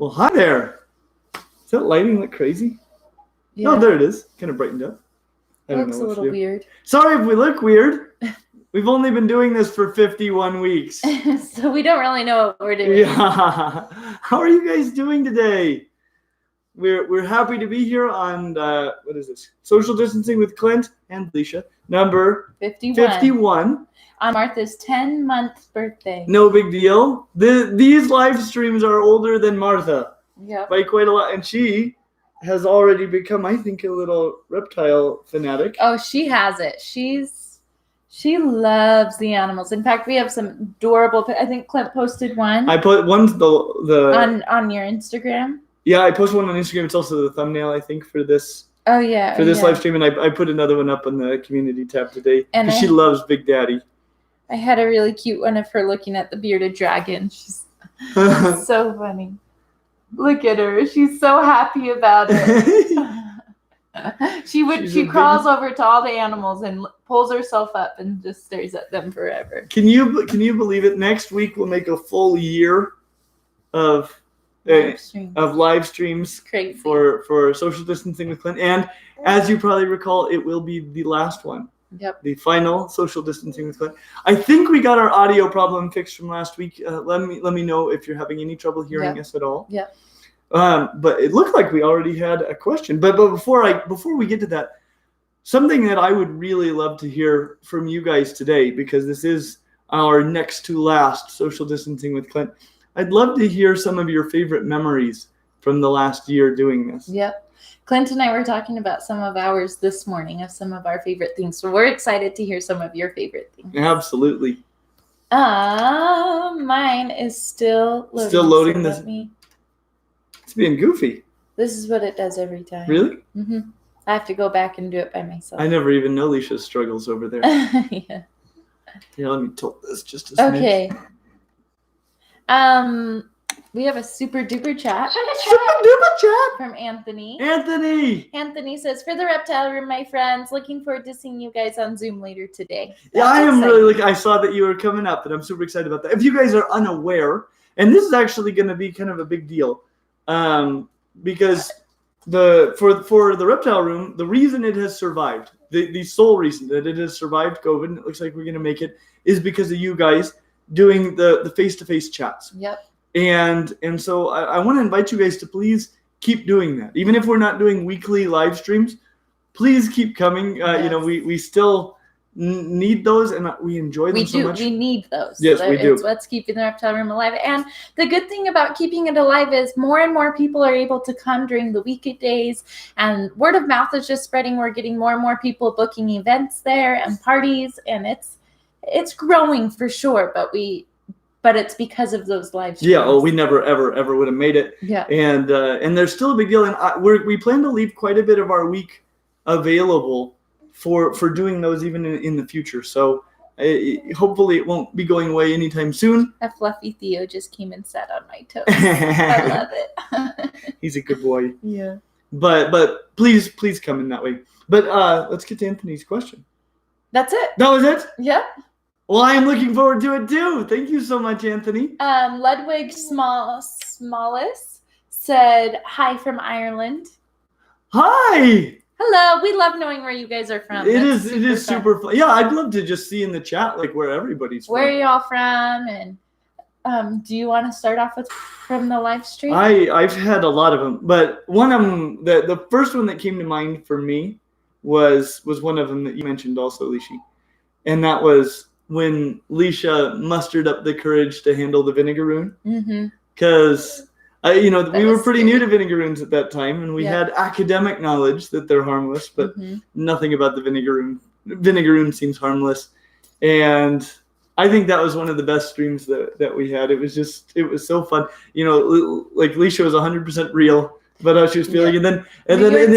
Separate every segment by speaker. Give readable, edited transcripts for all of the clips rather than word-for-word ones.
Speaker 1: Well, hi there. Does that lighting look crazy? Yeah. Oh, there it is. Kind of brightened up.
Speaker 2: It looks a little weird.
Speaker 1: Sorry if we look weird. We've only been doing this for 51 weeks.
Speaker 2: So we don't really know what we're doing.
Speaker 1: Yeah. How are you guys doing today? We're happy to be here on, what is this? Social Distancing with Clint and Alicia. Number 51.
Speaker 2: On Martha's 10-month birthday.
Speaker 1: No big deal. These live streams are older than Martha.
Speaker 2: Yeah.
Speaker 1: By quite a lot. And she has already become, I think, a little reptile fanatic.
Speaker 2: Oh, she has it. She loves the animals. In fact, we have some adorable. I think Clint posted one.
Speaker 1: I put one's the
Speaker 2: on your Instagram.
Speaker 1: Yeah, I posted one on Instagram. It's also the thumbnail, I think, for this.
Speaker 2: Oh yeah.
Speaker 1: For this live stream, and I put another one up on the community tab today.
Speaker 2: And
Speaker 1: she loves Big Daddy.
Speaker 2: I had a really cute one of her looking at the bearded dragon. She's so funny. Look at her. She's so happy about it. She crawls over to all the animals and pulls herself up and just stares at them forever.
Speaker 1: Can you believe it? Next week we'll make a full year of live streams for Social Distancing with Clint. And as you probably recall, it will be the last one.
Speaker 2: Yep.
Speaker 1: The final Social Distancing with Clint. I think we got our audio problem fixed from last week. Let me know if you're having any trouble hearing us at all.
Speaker 2: Yeah.
Speaker 1: But it looked like we already had a question. But before we get to that, something that I would really love to hear from you guys today, because this is our next to last Social Distancing with Clint. I'd love to hear some of your favorite memories from the last year doing this.
Speaker 2: Yep. Clint and I were talking about some of ours this morning, of some of our favorite things. So we're excited to hear some of your favorite things.
Speaker 1: Absolutely.
Speaker 2: Mine is still loading.
Speaker 1: Still loading this. It's being goofy.
Speaker 2: This is what it does every time.
Speaker 1: Really?
Speaker 2: Mm-hmm. I have to go back and do it by myself.
Speaker 1: I never even know Leisha's struggles over there.
Speaker 2: Yeah.
Speaker 1: Yeah, let me tilt this just a second.
Speaker 2: Okay. We have a super duper chat. From Anthony. Anthony says, for the Reptile Room, my friends, looking forward to seeing you guys on Zoom later today.
Speaker 1: Yeah, I am really I saw that you were coming up, and I'm super excited about that. If you guys are unaware, and this is actually going to be kind of a big deal, because for the Reptile Room, the reason it has survived, the sole reason that it has survived COVID, and it looks like we're going to make it, is because of you guys doing the face-to-face chats.
Speaker 2: Yep.
Speaker 1: And so I want to invite you guys to please keep doing that. Even if we're not doing weekly live streams, please keep coming.
Speaker 2: Yes.
Speaker 1: You know, we still need those, and we enjoy them so much.
Speaker 2: We need those.
Speaker 1: Yes, we do.
Speaker 2: It's what's keeping the Reptile Room alive. And the good thing about keeping it alive is more and more people are able to come during the weekdays, and word of mouth is just spreading. We're getting more and more people booking events there and parties, and it's growing for sure. But it's because of those live streams.
Speaker 1: Yeah, we never, ever would have made it.
Speaker 2: Yeah.
Speaker 1: And there's still a big deal. And we plan to leave quite a bit of our week available for doing those even in the future. So hopefully it won't be going away anytime soon.
Speaker 2: A fluffy Theo just came and sat on my toes. I love it.
Speaker 1: He's a good boy.
Speaker 2: Yeah.
Speaker 1: But please come in that way. But let's get to Anthony's question.
Speaker 2: That's it.
Speaker 1: That was it?
Speaker 2: Yep.
Speaker 1: Well, I am looking forward to it too. Thank you so much, Anthony.
Speaker 2: Ludwig Smallest said, hi from Ireland.
Speaker 1: Hi.
Speaker 2: Hello. We love knowing where you guys are from.
Speaker 1: It is super fun. Yeah, I'd love to just see in the chat like where everybody's from.
Speaker 2: Where are y'all from? And do you want to start off with from the live stream?
Speaker 1: I've had a lot of them, but one of them, the first one that came to mind for me was one of them that you mentioned also, Leshi. And that was when Leisha mustered up the courage to handle the vinegaroon. Because, we were pretty new to vinegaroons at that time, and we had academic knowledge that they're harmless, but nothing about the vinegaroon. Vinegaroon seems harmless. And I think that was one of the best streams that we had. It was so fun. Like Leisha was 100% real about how she was feeling. And then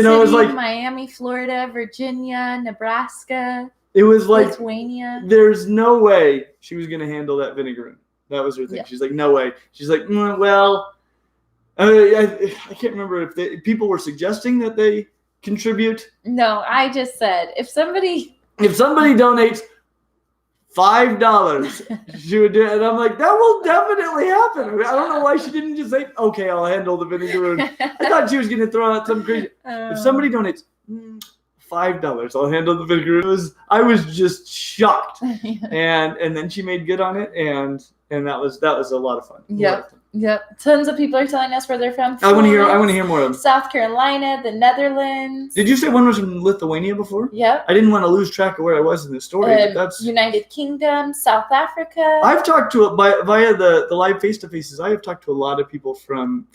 Speaker 1: I was like
Speaker 2: Miami, Florida, Virginia, Nebraska.
Speaker 1: It was like,
Speaker 2: Lithuania.
Speaker 1: There's no way she was going to handle that vinegaroon. That was her thing. Yeah. She's like, no way. She's like, well, I can't remember if people were suggesting that they contribute.
Speaker 2: No, I just said, if somebody
Speaker 1: donates $5. She would do it, and I'm like, that will definitely happen. I don't know why she didn't just say, okay, I'll handle the vinegar. I thought she was going to throw out some crazy. If somebody donates $5, I'll handle the vinegar. I was just shocked, and then she made good on it, and that was a lot of fun.
Speaker 2: Yep. Tons of people are telling us where they're from.
Speaker 1: I want to hear more of them.
Speaker 2: South Carolina, the Netherlands.
Speaker 1: Did you say one was from Lithuania before?
Speaker 2: Yep.
Speaker 1: I didn't want to lose track of where I was in the story. But that's
Speaker 2: United Kingdom, South Africa.
Speaker 1: I've talked to via the live face-to-faces. I have talked to a lot of people from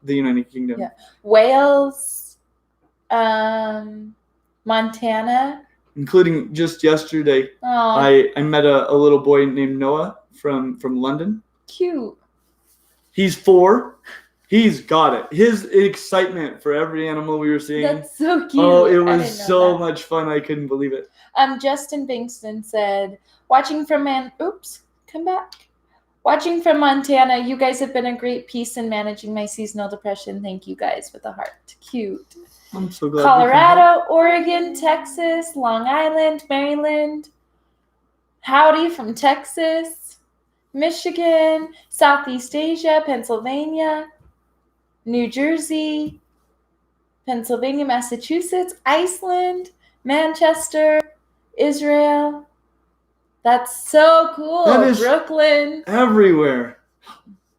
Speaker 1: the United Kingdom.
Speaker 2: Yeah. Wales, Montana. Including
Speaker 1: just yesterday, I met a little boy named Noah from London.
Speaker 2: Cute.
Speaker 1: He's 4. He's got it. His excitement for every animal we were seeing.
Speaker 2: That's so cute.
Speaker 1: Oh, it was so much fun. I couldn't believe it.
Speaker 2: Justin Bingston said, watching from Montana, you guys have been a great piece in managing my seasonal depression. Thank you guys with a heart. Cute.
Speaker 1: I'm so glad.
Speaker 2: Colorado, Oregon, Texas, Long Island, Maryland. Howdy from Texas. Michigan, Southeast Asia, Pennsylvania, New Jersey, Pennsylvania, Massachusetts, Iceland, Manchester, Israel. That's so cool.
Speaker 1: That is
Speaker 2: Brooklyn.
Speaker 1: Everywhere.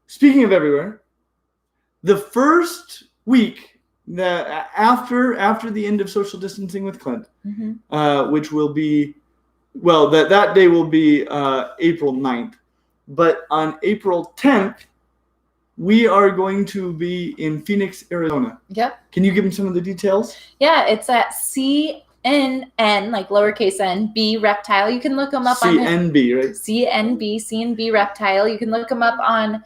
Speaker 1: Speaking of everywhere, the first week after the end of social distancing with Clint, which will be, that day will be April 9th. But on April 10th, we are going to be in Phoenix, Arizona.
Speaker 2: Yep.
Speaker 1: Can you give them some of the details?
Speaker 2: Yeah, it's at CNN, like lowercase n, B Reptile. You can look them up on
Speaker 1: CNB, right?
Speaker 2: CNB Reptile. You can look them up on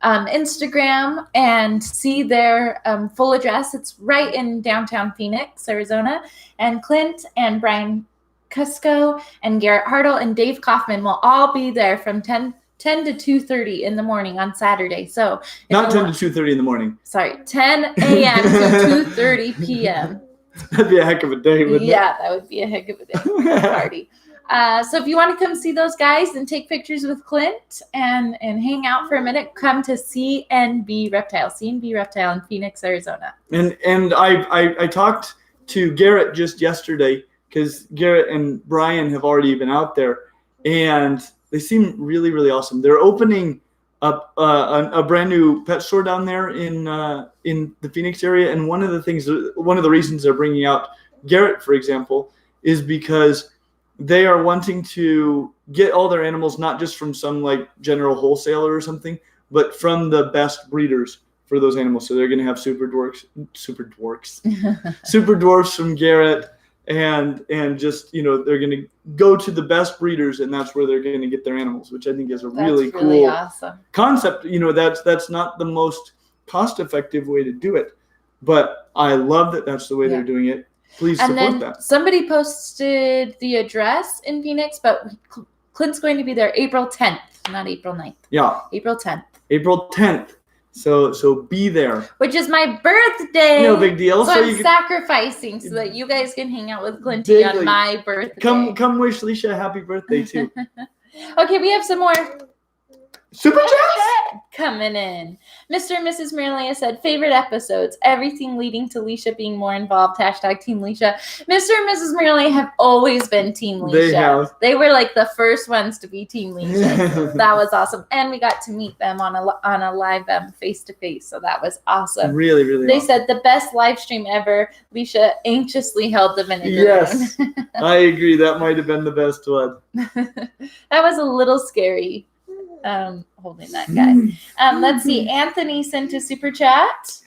Speaker 2: Instagram and see their full address. It's right in downtown Phoenix, Arizona. And Clint and Brian Cusco and Garrett Hartle and Dave Kaufman will all be there from 10 to 2:30 in the morning on Saturday. So
Speaker 1: not 10 to 2:30 in the morning.
Speaker 2: Sorry, 10 a.m. to 2:30 p.m.
Speaker 1: That'd be a heck of a day, wouldn't it?
Speaker 2: Yeah, that would be a heck of a day party. So if you want to come see those guys and take pictures with Clint and hang out for a minute, come to CNB Reptile in Phoenix, Arizona.
Speaker 1: And I talked to Garrett just yesterday because Garrett and Brian have already been out there, and they seem really, really awesome. They're opening up a brand new pet store down there in the Phoenix area. And one of the reasons they're bringing out Garrett, for example, is because they are wanting to get all their animals not just from some like general wholesaler or something, but from the best breeders for those animals. So they're going to have super dwarfs from Garrett. And just, they're going to go to the best breeders, and that's where they're going to get their animals, which I think is a really cool
Speaker 2: awesome
Speaker 1: concept. That's not the most cost-effective way to do it, but I love that that's the way they're doing it. Please support that. Somebody
Speaker 2: posted the address in Phoenix, but Clint's going to be there April 10th, not April 9th.
Speaker 1: Yeah.
Speaker 2: April 10th.
Speaker 1: April 10th. So be there.
Speaker 2: Which is my birthday.
Speaker 1: No big deal.
Speaker 2: So I'm sacrificing so that you guys can hang out with Clinty on my birthday.
Speaker 1: Come wish Leisha a happy birthday too.
Speaker 2: Okay, we have some more
Speaker 1: Super Chats
Speaker 2: coming in. Mr. and Mrs. Marilia said, favorite episodes, everything leading to Leisha being more involved, #Team Leisha. Mr. and Mrs. Marilia have always been Team Leisha.
Speaker 1: They have.
Speaker 2: They were like the first ones to be Team Leisha. So that was awesome. And we got to meet them on a live face-to-face, so that was awesome.
Speaker 1: Really, really
Speaker 2: They
Speaker 1: awesome.
Speaker 2: said the best live stream ever. Leisha anxiously held the vinegar.
Speaker 1: Yes, I agree. That might have been the best one.
Speaker 2: That was a little scary. Holding that guy. Let's see. Anthony sent a super chat.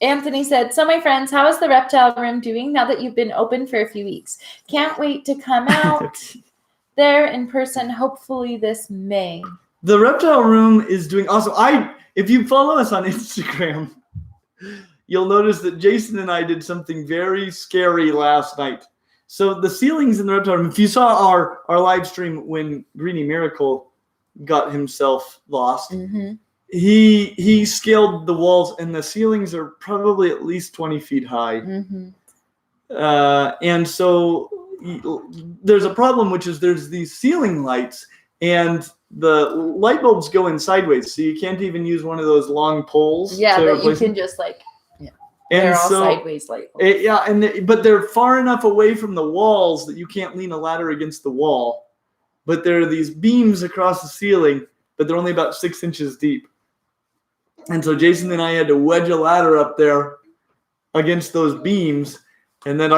Speaker 2: Anthony said, so my friends, how is the reptile room doing now that you've been open for a few weeks? Can't wait to come out there in person, hopefully this May.
Speaker 1: The reptile room is doing awesome. If you follow us on Instagram, you'll notice that Jason and I did something very scary last night. So the ceilings in the reptile room, if you saw our live stream when Greenie Miracle got himself lost, he scaled the walls, and the ceilings are probably at least 20 feet high. And so there's a problem, which is there's these ceiling lights, and the light bulbs go in sideways, so you can't even use one of those long poles.
Speaker 2: Yeah,
Speaker 1: to
Speaker 2: that you
Speaker 1: replace
Speaker 2: can
Speaker 1: them.
Speaker 2: just like,
Speaker 1: And
Speaker 2: they're all
Speaker 1: so,
Speaker 2: sideways light bulbs.
Speaker 1: but they're far enough away from the walls that you can't lean a ladder against the wall. But there are these beams across the ceiling, but they're only about 6 inches deep. And so Jason and I had to wedge a ladder up there against those beams. And then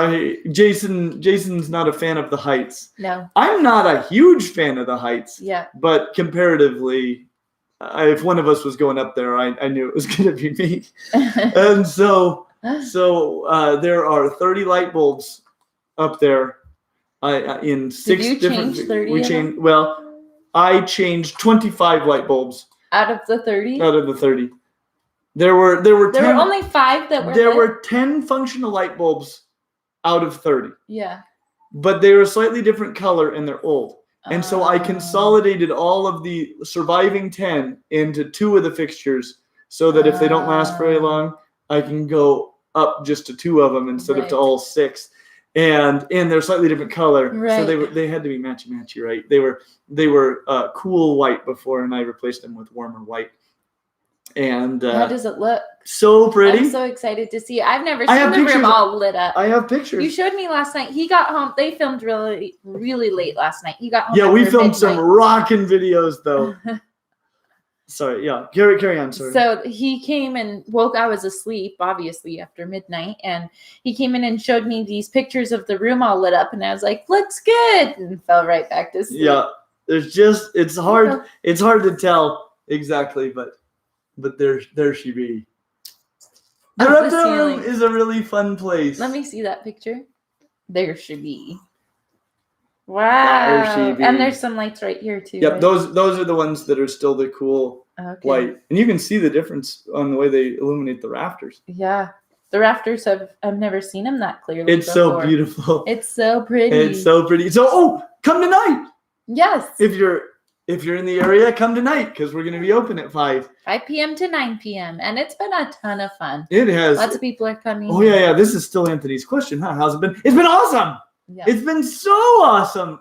Speaker 1: Jason's not a fan of the heights.
Speaker 2: No.
Speaker 1: I'm not a huge fan of the heights.
Speaker 2: Yeah.
Speaker 1: But comparatively, if one of us was going up there, I knew it was going to be me. And so there are 30 light bulbs up there in 6
Speaker 2: Did you
Speaker 1: different.
Speaker 2: change 30?
Speaker 1: We changed. Well, I changed 25 light bulbs
Speaker 2: Out of the 30?
Speaker 1: out of the 30. There were 10,
Speaker 2: There were only 5 that were
Speaker 1: There
Speaker 2: lit?
Speaker 1: were 10 functional light bulbs out of 30.
Speaker 2: Yeah.
Speaker 1: But they were slightly different color and they're old. And so I consolidated all of the surviving 10 into 2 of the fixtures so that if they don't last very long, I can go up just to 2 of them instead of to all 6. And they're slightly different color.
Speaker 2: Right.
Speaker 1: So they had to be matchy, right? They were cool white before, and I replaced them with warmer white. And
Speaker 2: how does it look?
Speaker 1: So pretty.
Speaker 2: I'm so excited to see it. I've never seen the room all lit up.
Speaker 1: I have pictures.
Speaker 2: You showed me last night. He got home. They filmed really, really late last night. He got home.
Speaker 1: Yeah, we filmed
Speaker 2: midnight.
Speaker 1: some rockin' videos though. Sorry, yeah. Carry on, sorry.
Speaker 2: So he came and woke. I was asleep, obviously, after midnight. And he came in and showed me these pictures of the room all lit up. And I was like, looks good. And fell right back to sleep.
Speaker 1: Yeah, it's hard to tell exactly, but there she be. The reptile room is a really fun place.
Speaker 2: Let me see that picture. There she be. Wow.
Speaker 1: There she be.
Speaker 2: And there's some lights right here too.
Speaker 1: Yep,
Speaker 2: right?
Speaker 1: those are the ones that are still the cool white. And you can see the difference on the way they illuminate the rafters.
Speaker 2: Yeah. The rafters I've never seen them that clearly.
Speaker 1: It's
Speaker 2: before.
Speaker 1: so beautiful.
Speaker 2: It's so pretty.
Speaker 1: It's so pretty. So come tonight.
Speaker 2: Yes.
Speaker 1: If you're in the area, come tonight because we're going to be open at 5
Speaker 2: p.m. to 9 p.m. And it's been a ton of fun.
Speaker 1: It has.
Speaker 2: Lots of people are coming.
Speaker 1: Oh, yeah. This is still Anthony's question, huh? How's it been? It's been awesome.
Speaker 2: Yeah.
Speaker 1: It's been so awesome.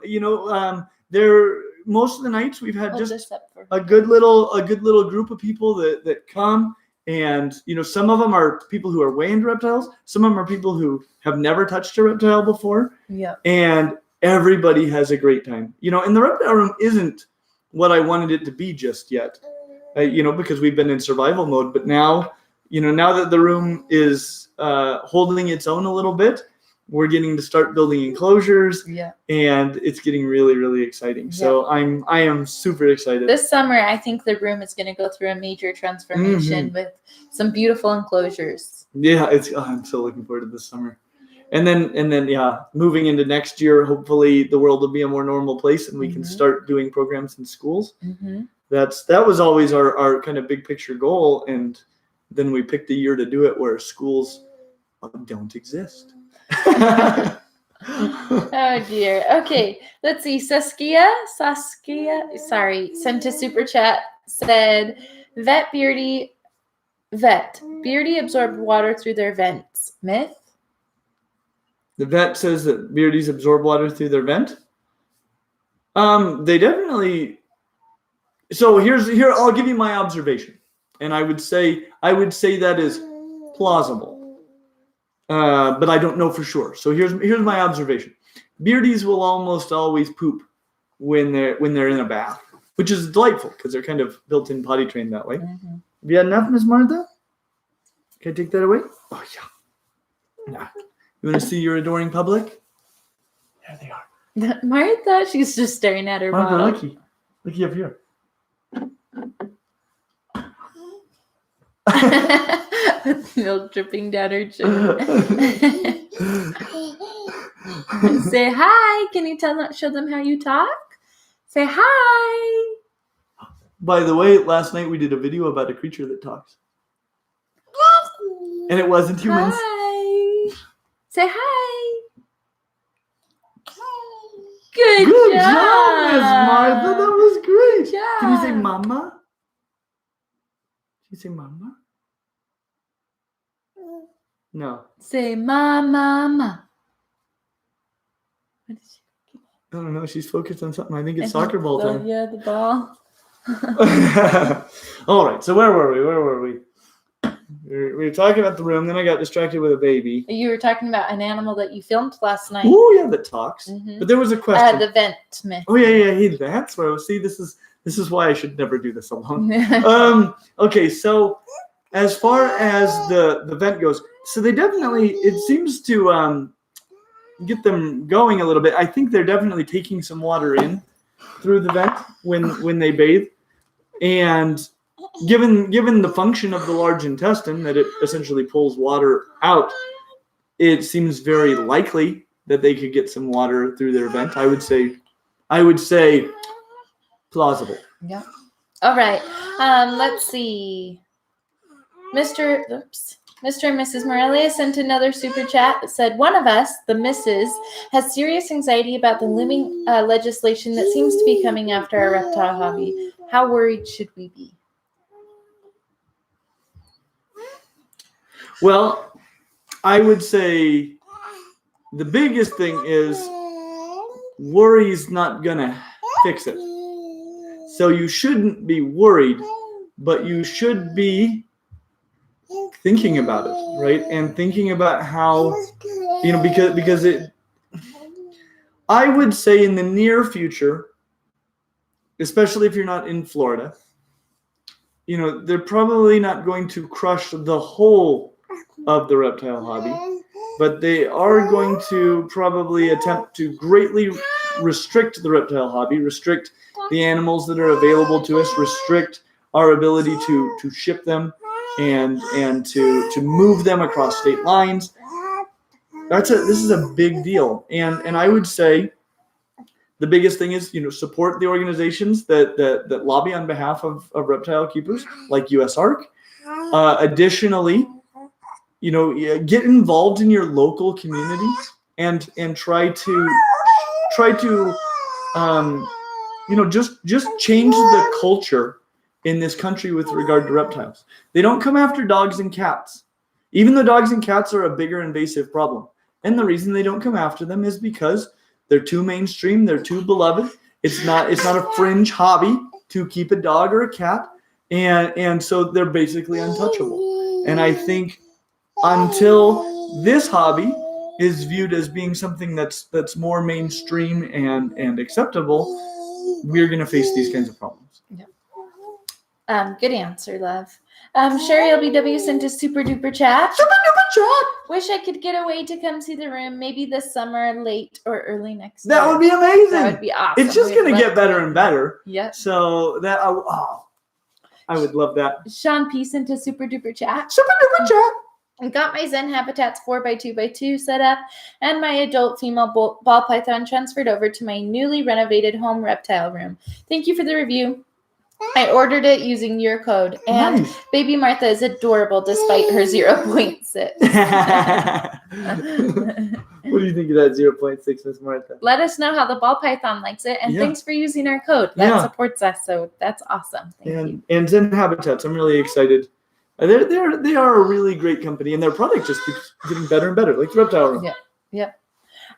Speaker 1: Most of the nights we've had just a good little group of people that come. And, some of them are people who are way into reptiles. Some of them are people who have never touched a reptile before.
Speaker 2: Yeah. And
Speaker 1: everybody has a great time. And the reptile room isn't what I wanted it to be just yet, because we've been in survival mode. But now, now that the room is holding its own a little bit, we're getting to start building enclosures.
Speaker 2: Yeah.
Speaker 1: And it's getting really, really exciting. Yeah. So I am super excited.
Speaker 2: This summer, I think the room is going to go through a major transformation with some beautiful enclosures.
Speaker 1: Yeah, I'm so looking forward to this summer. And then, yeah, moving into next year, hopefully the world will be a more normal place and we can start doing programs in schools. Mm-hmm. That was always our kind of big picture goal. And then we picked a year to do it where schools don't exist.
Speaker 2: Oh, dear. Okay, let's see. Saskia, sent a super chat, said, Beardy absorbed water through their vents. Myth?
Speaker 1: The vet says that beardies absorb water through their vent. They definitely. So here I'll give you my observation, and I would say that is plausible, but I don't know for sure. So here's my observation: beardies will almost always poop when they're in a bath, which is delightful because they're kind of built-in potty trained that way. Mm-hmm. Have you had enough, Miss Martha? Can I take that away? Oh yeah. Nah. You want to see your adoring public? There they are.
Speaker 2: Martha, she's just staring at her bottle.
Speaker 1: Looky up here.
Speaker 2: Milk dripping down her chin. Say hi. Can you show them how you talk? Say hi.
Speaker 1: By the way, last night we did a video about a creature that talks. And it wasn't humans.
Speaker 2: Hi. Say hi. Good job,
Speaker 1: Miss Martha. That was great.
Speaker 2: Good job.
Speaker 1: Can you say mama? Can you say mama? No.
Speaker 2: Say mama. What is she?
Speaker 1: I don't know. She's focused on something. I think it's soccer ball time.
Speaker 2: Yeah, the ball.
Speaker 1: All right. So where were we? We were talking about the room. Then I got distracted with a baby.
Speaker 2: You were talking about an animal that you filmed last night.
Speaker 1: Oh yeah, that talks.
Speaker 2: Mhm.
Speaker 1: But there was a question.
Speaker 2: The vent myth.
Speaker 1: Oh yeah. That's where I was. See, this is why I should never do this alone. Okay, so as far as the vent goes, so they definitely, it seems to get them going a little bit. I think they're definitely taking some water in through the vent when they bathe, and given the function of the large intestine, that it essentially pulls water out, it seems very likely that they could get some water through their vent. I would say plausible.
Speaker 2: Yeah. All right. Let's see. Mr. and Mrs. Morelia sent another super chat that said, one of us, the Mrs., has serious anxiety about the looming legislation that seems to be coming after our reptile hobby. How worried should we be?
Speaker 1: Well, I would say the biggest thing is worry's not gonna fix it. So you shouldn't be worried, but you should be thinking about it, right? And thinking about how, because I would say in the near future, especially if you're not in Florida, they're probably not going to crush the whole of the reptile hobby, but they are going to probably attempt to greatly restrict the reptile hobby, restrict the animals that are available to us, restrict our ability to ship them and to move them across state lines. This is a big deal, and I would say the biggest thing is support the organizations that lobby on behalf of reptile keepers like USARK. Additionally, get involved in your local community and try to just change the culture in this country with regard to reptiles. They don't come after dogs and cats, even though dogs and cats are a bigger invasive problem. And the reason they don't come after them is because they're too mainstream, they're too beloved. It's not a fringe hobby to keep a dog or a cat, and so they're basically untouchable. And I think until this hobby is viewed as being something that's more mainstream and acceptable, we're going to face these kinds of problems.
Speaker 2: Yeah. Good answer, love. Sherry LBW sent a super duper chat.
Speaker 1: Super duper chat.
Speaker 2: Wish I could get away to come see the room. Maybe this summer, late or early next
Speaker 1: year. That would be amazing. That
Speaker 2: would be awesome.
Speaker 1: It's just going to get better and better.
Speaker 2: Yeah.
Speaker 1: So I would love that.
Speaker 2: Sean P sent a super duper chat.
Speaker 1: Super duper chat.
Speaker 2: I got my Zen Habitats 4x2x2 set up and my adult female ball python transferred over to my newly renovated home reptile room. Thank you for the review. I ordered it using your code, and nice. Baby Martha is adorable despite her 0.6.
Speaker 1: What do you think of that 0.6, Miss Martha?
Speaker 2: Let us know how the ball python likes it, and thanks for using our code. That supports us, so that's awesome. Thank you. And
Speaker 1: Zen Habitats, I'm really excited. They are a really great company, and their product just keeps getting better and better, like the reptile room.
Speaker 2: Yeah.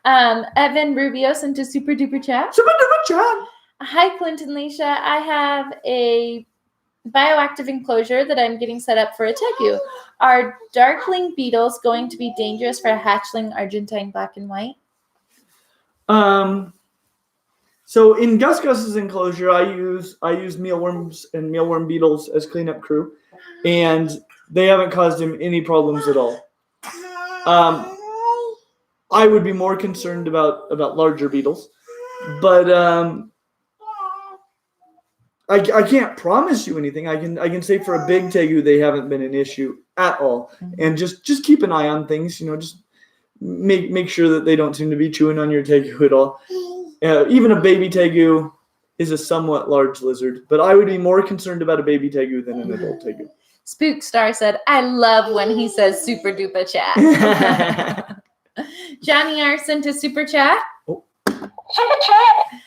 Speaker 2: Evan Rubio sent a super duper chat.
Speaker 1: Super duper chat.
Speaker 2: Hi, Clint and Leisha. I have a bioactive enclosure that I'm getting set up for a tegu. Are darkling beetles going to be dangerous for a hatchling Argentine black and white?
Speaker 1: So in Gus's enclosure, I use mealworms and mealworm beetles as cleanup crew, and they haven't caused him any problems at all. I would be more concerned about larger beetles, but I can't promise you anything. I can say for a big tegu, they haven't been an issue at all. And just keep an eye on things, just make sure that they don't seem to be chewing on your tegu at all. Even a baby tegu is a somewhat large lizard, but I would be more concerned about a baby tegu than an adult tegu.
Speaker 2: Spook Star said, I love when he says super duper chat. Johnny R sent a super chat.
Speaker 3: Super chat.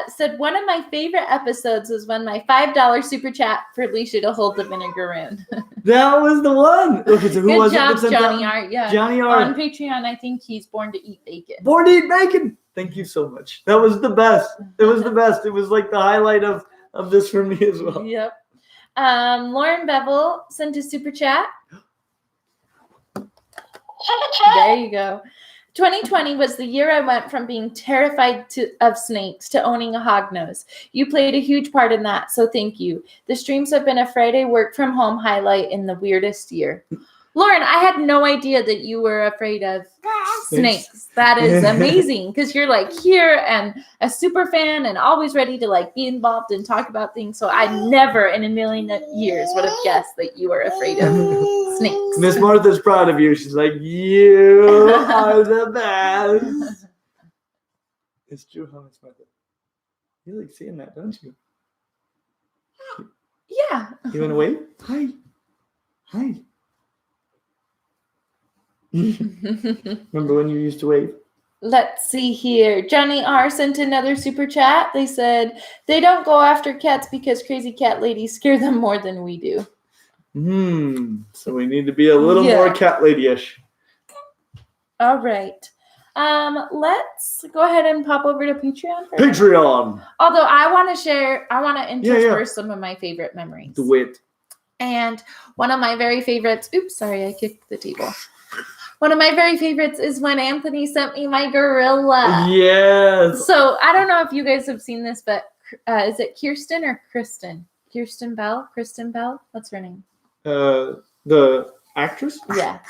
Speaker 2: Said one of my favorite episodes was when my $5 super chat for Alicia to hold the vinegaroon.
Speaker 1: That was the one. Okay, so who
Speaker 2: Good
Speaker 1: was
Speaker 2: job,
Speaker 1: it that sent
Speaker 2: Johnny
Speaker 1: that?
Speaker 2: R. Yeah.
Speaker 1: Johnny R.
Speaker 2: On Patreon, I think he's born to eat bacon.
Speaker 1: Born to eat bacon. Thank you so much. That was the best. It was the best. It was like the highlight of this for me as well.
Speaker 2: Yep. Lauren Bevel sent a super chat. There you go. 2020 was the year I went from being terrified of snakes to owning a hognose. You played a huge part in that, so thank you. The streams have been a Friday work from home highlight in the weirdest year. Lauren, I had no idea that you were afraid of snakes. That is amazing because you're like here and a super fan and always ready to like be involved and talk about things. So I never in a million years would have guessed that you were afraid of snakes.
Speaker 1: Miss Martha's proud of you. She's like, you are the best. It's true, huh, Miss Martha? You like seeing that, don't you?
Speaker 2: Yeah.
Speaker 1: You want to wave? Hi. Hi. Remember when you used to wave?
Speaker 2: Let's see here. Johnny R sent another super chat. They said they don't go after cats because crazy cat ladies scare them more than we do.
Speaker 1: So we need to be a little more cat lady-ish.
Speaker 2: All right. Let's go ahead and pop over to Patreon.
Speaker 1: Patreon.
Speaker 2: Although I want to intersperse some of my favorite memories.
Speaker 1: Do it.
Speaker 2: And one of my very favorites. Oops, sorry, I kicked the table. One of my very favorites is when Anthony sent me my gorilla.
Speaker 1: Yes.
Speaker 2: So I don't know if you guys have seen this, but is it Kirsten or Kristen? Kirsten Bell? Kristen Bell? What's her name?
Speaker 1: The actress?
Speaker 2: Yeah.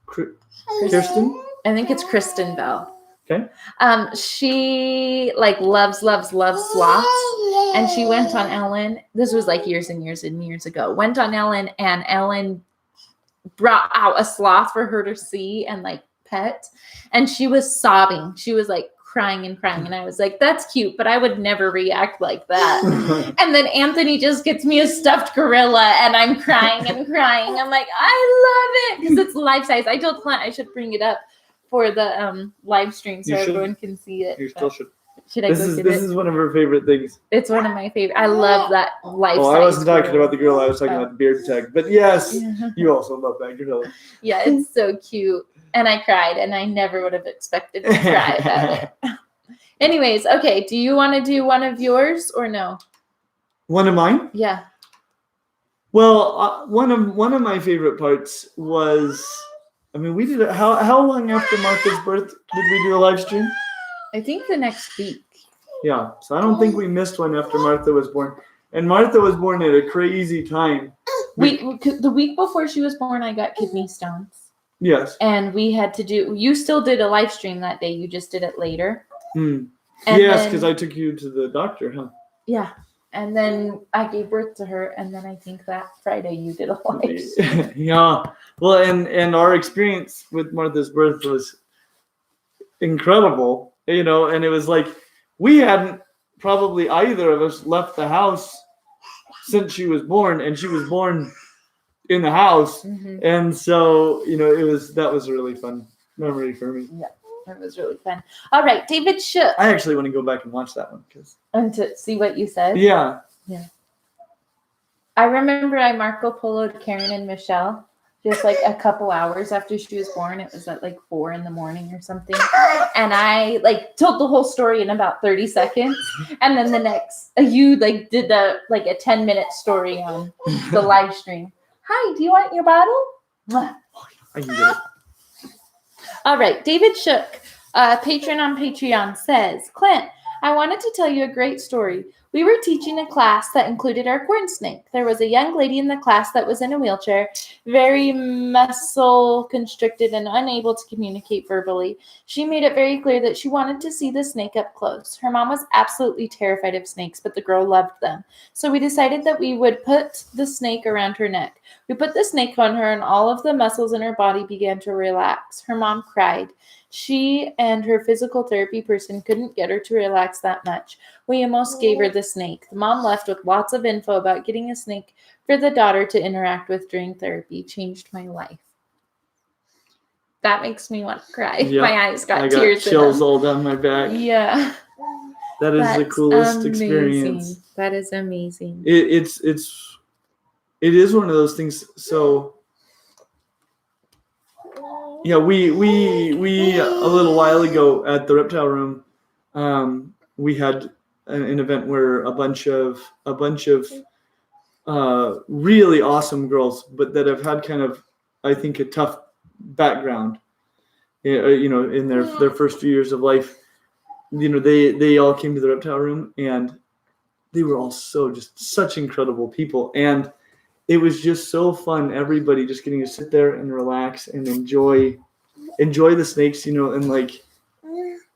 Speaker 1: Kirsten?
Speaker 2: I think it's Kristen Bell.
Speaker 1: Okay.
Speaker 2: She like loves sloths. And she went on Ellen. This was like years and years and years ago. Went on Ellen and Ellen brought out a sloth for her to see and like pet. And she was sobbing. She was like crying. And I was like, that's cute, but I would never react like that. And then Anthony just gets me a stuffed gorilla and I'm crying. I'm like, I love it because it's life size. I told Clint I should bring it up for the live stream so everyone can see it.
Speaker 1: You still should.
Speaker 2: Should I go get it?
Speaker 1: This is one of her favorite things.
Speaker 2: It's one of my favorite. I love that life.
Speaker 1: Oh, I wasn't talking about the girl. I was talking about the beard tag. But yes, you also love that gorilla.
Speaker 2: Yeah, it's so cute. And I cried, and I never would have expected to cry about it. Anyways, okay. Do you want to do one of yours or no?
Speaker 1: One of mine?
Speaker 2: Yeah.
Speaker 1: Well, one of my favorite parts was, I mean, we did it. How long after Martha's birth did we do a live stream?
Speaker 2: I think the next week.
Speaker 1: Yeah, so I don't think we missed one after Martha was born. And Martha was born at a crazy time.
Speaker 2: The week before she was born, I got kidney stones.
Speaker 1: Yes.
Speaker 2: And we had to do, you still did a live stream that day. You just did it later.
Speaker 1: Yes, because I took you to the doctor, huh?
Speaker 2: Yeah. And then I gave birth to her. And then I think that Friday you did a live stream.
Speaker 1: Yeah. Well, and our experience with Martha's birth was incredible, you know, and it was like we hadn't probably either of us left the house since she was born, and she was born in the house. And so, you know, that was a really fun memory for me.
Speaker 2: Yeah, it was really fun. All right, David Shook.
Speaker 1: I actually want to go back and watch that one
Speaker 2: and to see what you said.
Speaker 1: Yeah.
Speaker 2: I remember I Marco Polo'd Karen and Michelle just like a couple hours after she was born. It was at like 4 a.m. or something. And I like told the whole story in about 30 seconds. And then the next, you like did a 10-minute story on the live stream. Hi, do you want your bottle?
Speaker 1: I can get it.
Speaker 2: All right. David Shook, patron on Patreon, says, Clint, I wanted to tell you a great story. We were teaching a class that included our corn snake. There was a young lady in the class that was in a wheelchair, very muscle constricted and unable to communicate verbally. She made it very clear that she wanted to see the snake up close. Her mom was absolutely terrified of snakes, but the girl loved them. So we decided that we would put the snake around her neck. We put the snake on her and all of the muscles in her body began to relax. Her mom cried. She and her physical therapy person couldn't get her to relax that much. We almost gave her the snake. The mom left with lots of info about getting a snake for the daughter to interact with during therapy. Changed my life. That makes me want to cry.
Speaker 1: Yep.
Speaker 2: My eyes got
Speaker 1: I
Speaker 2: tears
Speaker 1: got chills
Speaker 2: in them.
Speaker 1: all down my back.
Speaker 2: Yeah.
Speaker 1: That is the
Speaker 2: That's
Speaker 1: coolest
Speaker 2: amazing.
Speaker 1: experience.
Speaker 2: That is amazing.
Speaker 1: It is one of those things. So yeah, we a little while ago at the Reptile Room, we had an event where a bunch of really awesome girls, but that have had kind of, I think, a tough background, in their first few years of life. They all came to the Reptile Room, and they were all just such incredible people, and it was just so fun. Everybody just getting to sit there and relax and enjoy the snakes, and like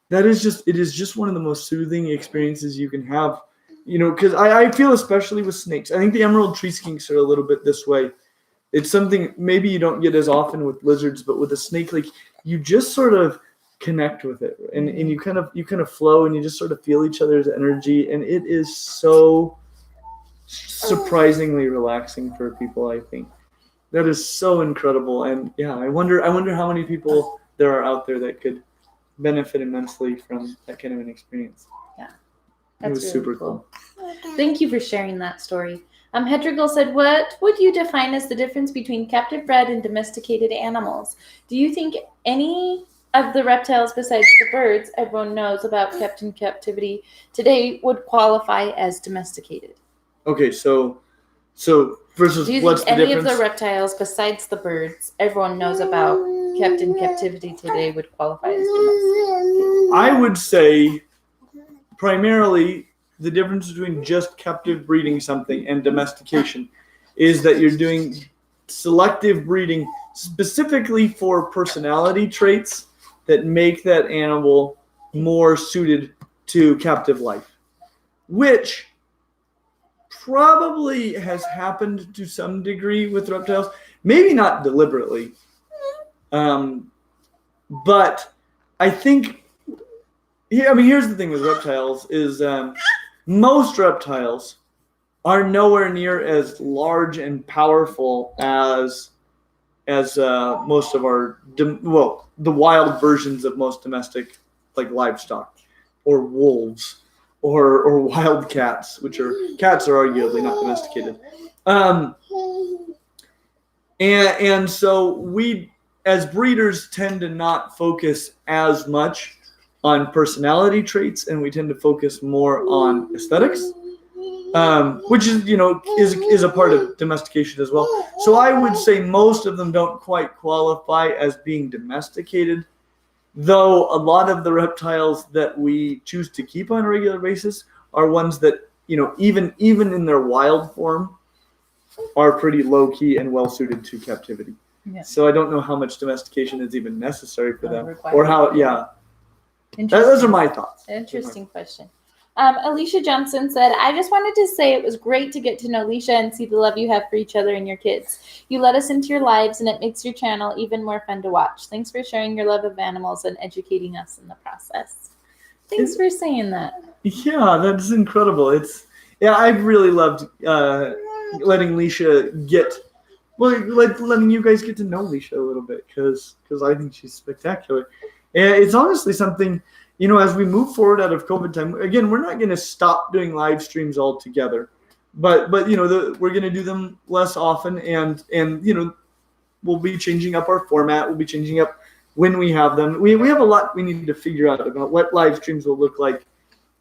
Speaker 1: it is just one of the most soothing experiences you can have, because I feel, especially with snakes, I think the emerald tree skinks are a little bit this way. It's something maybe you don't get as often with lizards, but with a snake, like, you just sort of connect with it, and you kind of flow, and you just sort of feel each other's energy, and it is so surprisingly relaxing for people. I think that is so incredible, and yeah, I wonder how many people there are out there that could benefit immensely from that kind of an experience.
Speaker 2: Yeah,
Speaker 1: it was
Speaker 2: really
Speaker 1: super cool.
Speaker 2: Thank you for sharing that story. Hedrigal said, what would you define as the difference between captive bred and domesticated animals? Do you think any of the reptiles besides the birds everyone knows about kept in captivity today would qualify as domesticated?
Speaker 1: Okay, so versus
Speaker 2: do you
Speaker 1: what's
Speaker 2: think
Speaker 1: the
Speaker 2: any
Speaker 1: difference?
Speaker 2: Of the reptiles besides the birds everyone knows about kept in captivity today would qualify as domesticated?
Speaker 1: I would say primarily the difference between just captive breeding something and domestication is that you're doing selective breeding specifically for personality traits that make that animal more suited to captive life, which probably has happened to some degree with reptiles, maybe not deliberately, but I think, here's the thing with reptiles is most reptiles are nowhere near as large and powerful as most of our the wild versions of most domestic, like livestock or wolves or wild cats, which are arguably not domesticated. And so we as breeders tend to not focus as much on personality traits, and we tend to focus more on aesthetics, which is a part of domestication as well. So I would say most of them don't quite qualify as being domesticated, though a lot of the reptiles that we choose to keep on a regular basis are ones that, even in their wild form, are pretty low key and well suited to captivity. Yeah. So I don't know how much domestication is even necessary for them, or how. Yeah. Those are my thoughts.
Speaker 2: Interesting question. Alicia Johnson said, I just wanted to say it was great to get to know Leisha and see the love you have for each other and your kids. You let us into your lives, and it makes your channel even more fun to watch. Thanks for sharing your love of animals and educating us in the process. Thanks for saying that.
Speaker 1: Yeah, that's incredible. I've really loved letting Leisha letting you guys get to know Leisha a little bit, because I think she's spectacular. And it's honestly something, as we move forward out of COVID time, again, we're not going to stop doing live streams altogether, but we're going to do them less often, and we'll be changing up our format. We'll be changing up when we have them. We have a lot we need to figure out about what live streams will look like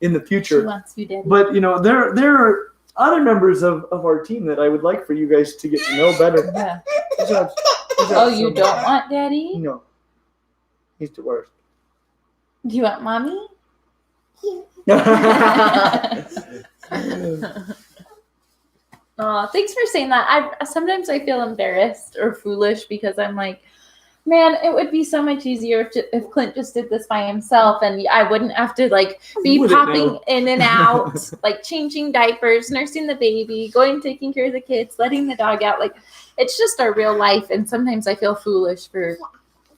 Speaker 1: in the future.
Speaker 2: She wants you, Daddy.
Speaker 1: But there are other members of our team that I would like for you guys to get to know better.
Speaker 2: Yeah. You don't want Daddy?
Speaker 1: No. He's the worst.
Speaker 2: Do you want Mommy? Thanks for saying that. Sometimes I feel embarrassed or foolish because I'm like, man, it would be so much easier if Clint just did this by himself, and I wouldn't have to be popping in and out, changing diapers, nursing the baby, taking care of the kids, letting the dog out. It's just our real life, and sometimes I feel foolish for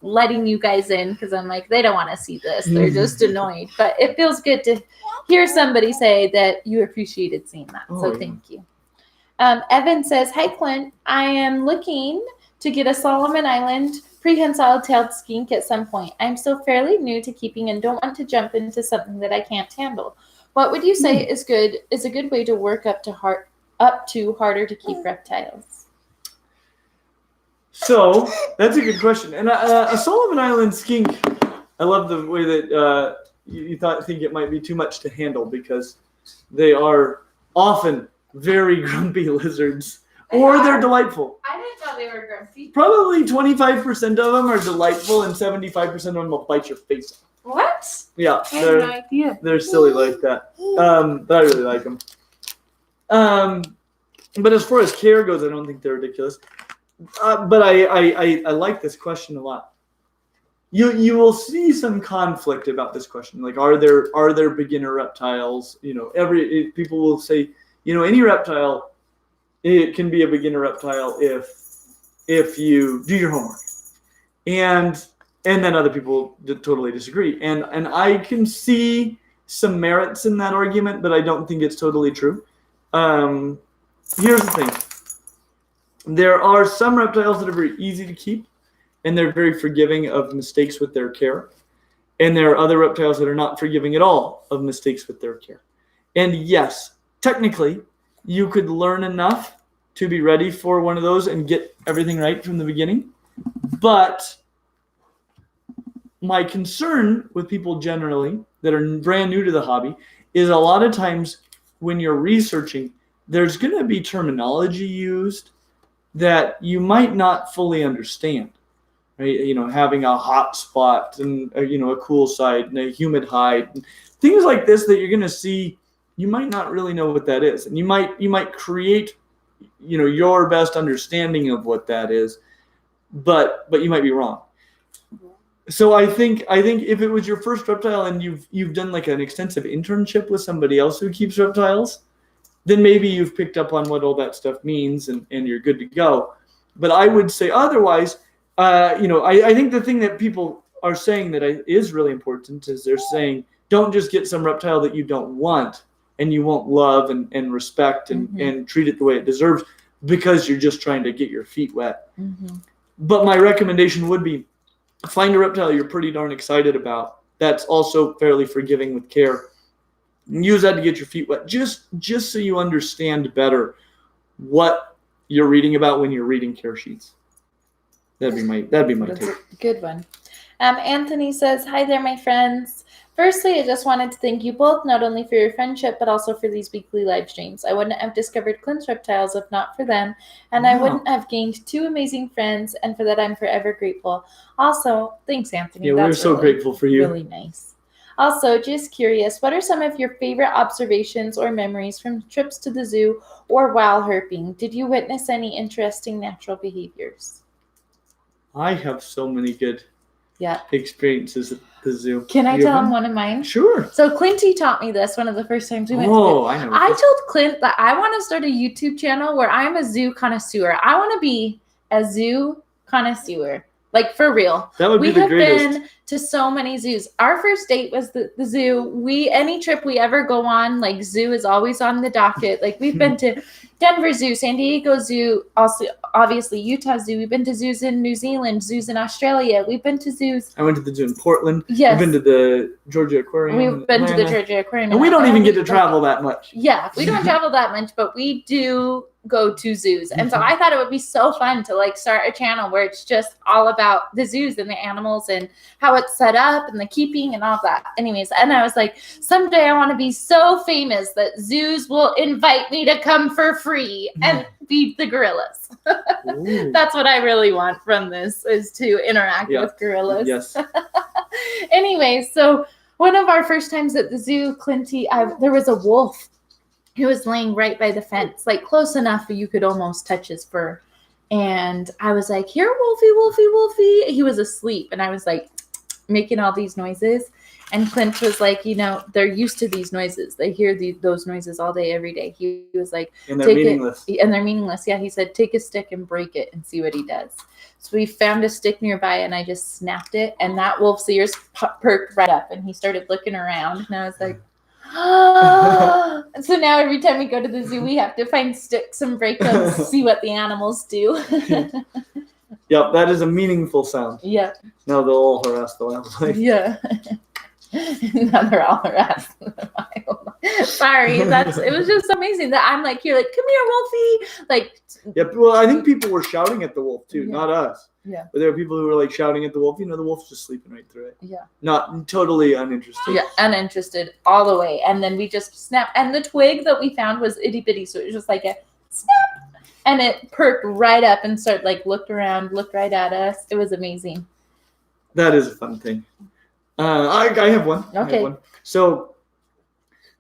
Speaker 2: letting you guys in because I'm like, they don't want to see this. They're just annoyed. But it feels good to hear somebody say that you appreciated seeing that. Thank you. Evan says, hi, Clint. I am looking to get a Solomon Island prehensile-tailed skink at some point. I'm still fairly new to keeping and don't want to jump into something that I can't handle. What would you say is a good way to work up to harder to keep reptiles?
Speaker 1: So that's a good question. And a Solomon Island skink, I love the way that you think it might be too much to handle, because they are often very grumpy lizards, or they're delightful.
Speaker 2: I didn't know they were grumpy.
Speaker 1: Probably 25% of them are delightful, and 75% of them will bite your face off.
Speaker 2: What?
Speaker 1: Yeah,
Speaker 2: I had no idea.
Speaker 1: they're silly like that. But I really like them. But as far as care goes, I don't think they're ridiculous. But I like this question a lot. You will see some conflict about this question. Like, are there beginner reptiles? People will say, any reptile, it can be a beginner reptile if you do your homework. And then other people totally disagree. And I can see some merits in that argument, but I don't think it's totally true. Here's the thing. There are some reptiles that are very easy to keep, and they're very forgiving of mistakes with their care. And there are other reptiles that are not forgiving at all of mistakes with their care. And yes, technically, you could learn enough to be ready for one of those and get everything right from the beginning. But my concern with people generally that are brand new to the hobby is a lot of times when you're researching, there's going to be terminology used that you might not fully understand. Right? Having a hot spot and a cool side and a humid hide, and things like this that you're going to see, you might not really know what that is, and you might create your best understanding of what that is, but you might be wrong. So I think if it was your first reptile and you've done like an extensive internship with somebody else who keeps reptiles, then maybe you've picked up on what all that stuff means and you're good to go. But I would say otherwise, I think the thing that people are saying that is really important is they're saying, don't just get some reptile that you don't want and you won't love and respect and treat it the way it deserves because you're just trying to get your feet wet. Mm-hmm. But my recommendation would be, find a reptile you're pretty darn excited about that's also fairly forgiving with care. Use that to get your feet wet, just so you understand better what you're reading about when you're reading care sheets. That'd be my
Speaker 2: That's
Speaker 1: take.
Speaker 2: A good one. Anthony says, "Hi there, my friends. Firstly, I just wanted to thank you both, not only for your friendship, but also for these weekly live streams. I wouldn't have discovered Clint's Reptiles if not for them, and I wouldn't have gained two amazing friends, and for that I'm forever grateful. Also, thanks, Anthony.
Speaker 1: Yeah, we're so grateful for you.
Speaker 2: Really nice. Also, just curious, what are some of your favorite observations or memories from trips to the zoo or while herping? Did you witness any interesting natural behaviors?"
Speaker 1: I have so many good experiences at the zoo.
Speaker 2: Can I tell him one of mine?
Speaker 1: Sure.
Speaker 2: So Clinty taught me this one of the first times we went to
Speaker 1: I know.
Speaker 2: I told Clint that I want to start a YouTube channel where I'm a zoo connoisseur. I want to be a zoo connoisseur. Like, for real.
Speaker 1: That would be the greatest.
Speaker 2: We have been to so many zoos. Our first date was the zoo. Any trip we ever go on, like, zoo is always on the docket. Like, we've been to Denver Zoo, San Diego Zoo, also obviously Utah Zoo. We've been to zoos in New Zealand, zoos in Australia. We've been to zoos.
Speaker 1: I went to the zoo in Portland.
Speaker 2: Yes.
Speaker 1: We've been to the Georgia Aquarium.
Speaker 2: We've been to the Georgia Aquarium.
Speaker 1: And we don't even get to travel that much.
Speaker 2: Yeah, we don't travel that much, but we do go to zoos. And so I thought it would be so fun to like start a channel where it's just all about the zoos and the animals and how it's set up and the keeping and all that. Anyways, and I was like, someday I want to be so famous that zoos will invite me to come for free and feed the gorillas. That's what I really want from this, is to interact with gorillas.
Speaker 1: Yes.
Speaker 2: Anyway, so one of our first times at the zoo, Clinty, there was a wolf. He was laying right by the fence, like close enough you could almost touch his fur. And I was like, "Here, Wolfie, Wolfie, Wolfie." He was asleep. And I was like making all these noises. And Clint was like, they're used to these noises. They hear those noises all day, every day. He was like,
Speaker 1: and they're meaningless.
Speaker 2: And they're meaningless. Yeah, he said, "Take a stick and break it and see what he does." So we found a stick nearby and I just snapped it. And that wolf's ears perked right up. And he started looking around. And I was like, so now every time we go to the zoo, we have to find sticks and break them to see what the animals do.
Speaker 1: Yep, that is a meaningful sound.
Speaker 2: Yeah.
Speaker 1: Now they'll all harass the wildlife.
Speaker 2: Yeah. Now they're all harassed in the wild. Sorry, it was just amazing that I'm like, you're like, come here, Wolfie. Like,
Speaker 1: yeah, well, I think people were shouting at the wolf too, not us.
Speaker 2: Yeah.
Speaker 1: But there were people who were like shouting at the wolf. The wolf's just sleeping right through it.
Speaker 2: Yeah.
Speaker 1: Not totally uninterested.
Speaker 2: Yeah, uninterested all the way. And then we just snapped. And the twig that we found was itty bitty, so it was just like a snap. And it perked right up and started looked around, looked right at us. It was amazing.
Speaker 1: That is a fun thing. I have one.
Speaker 2: Okay.
Speaker 1: I have one. So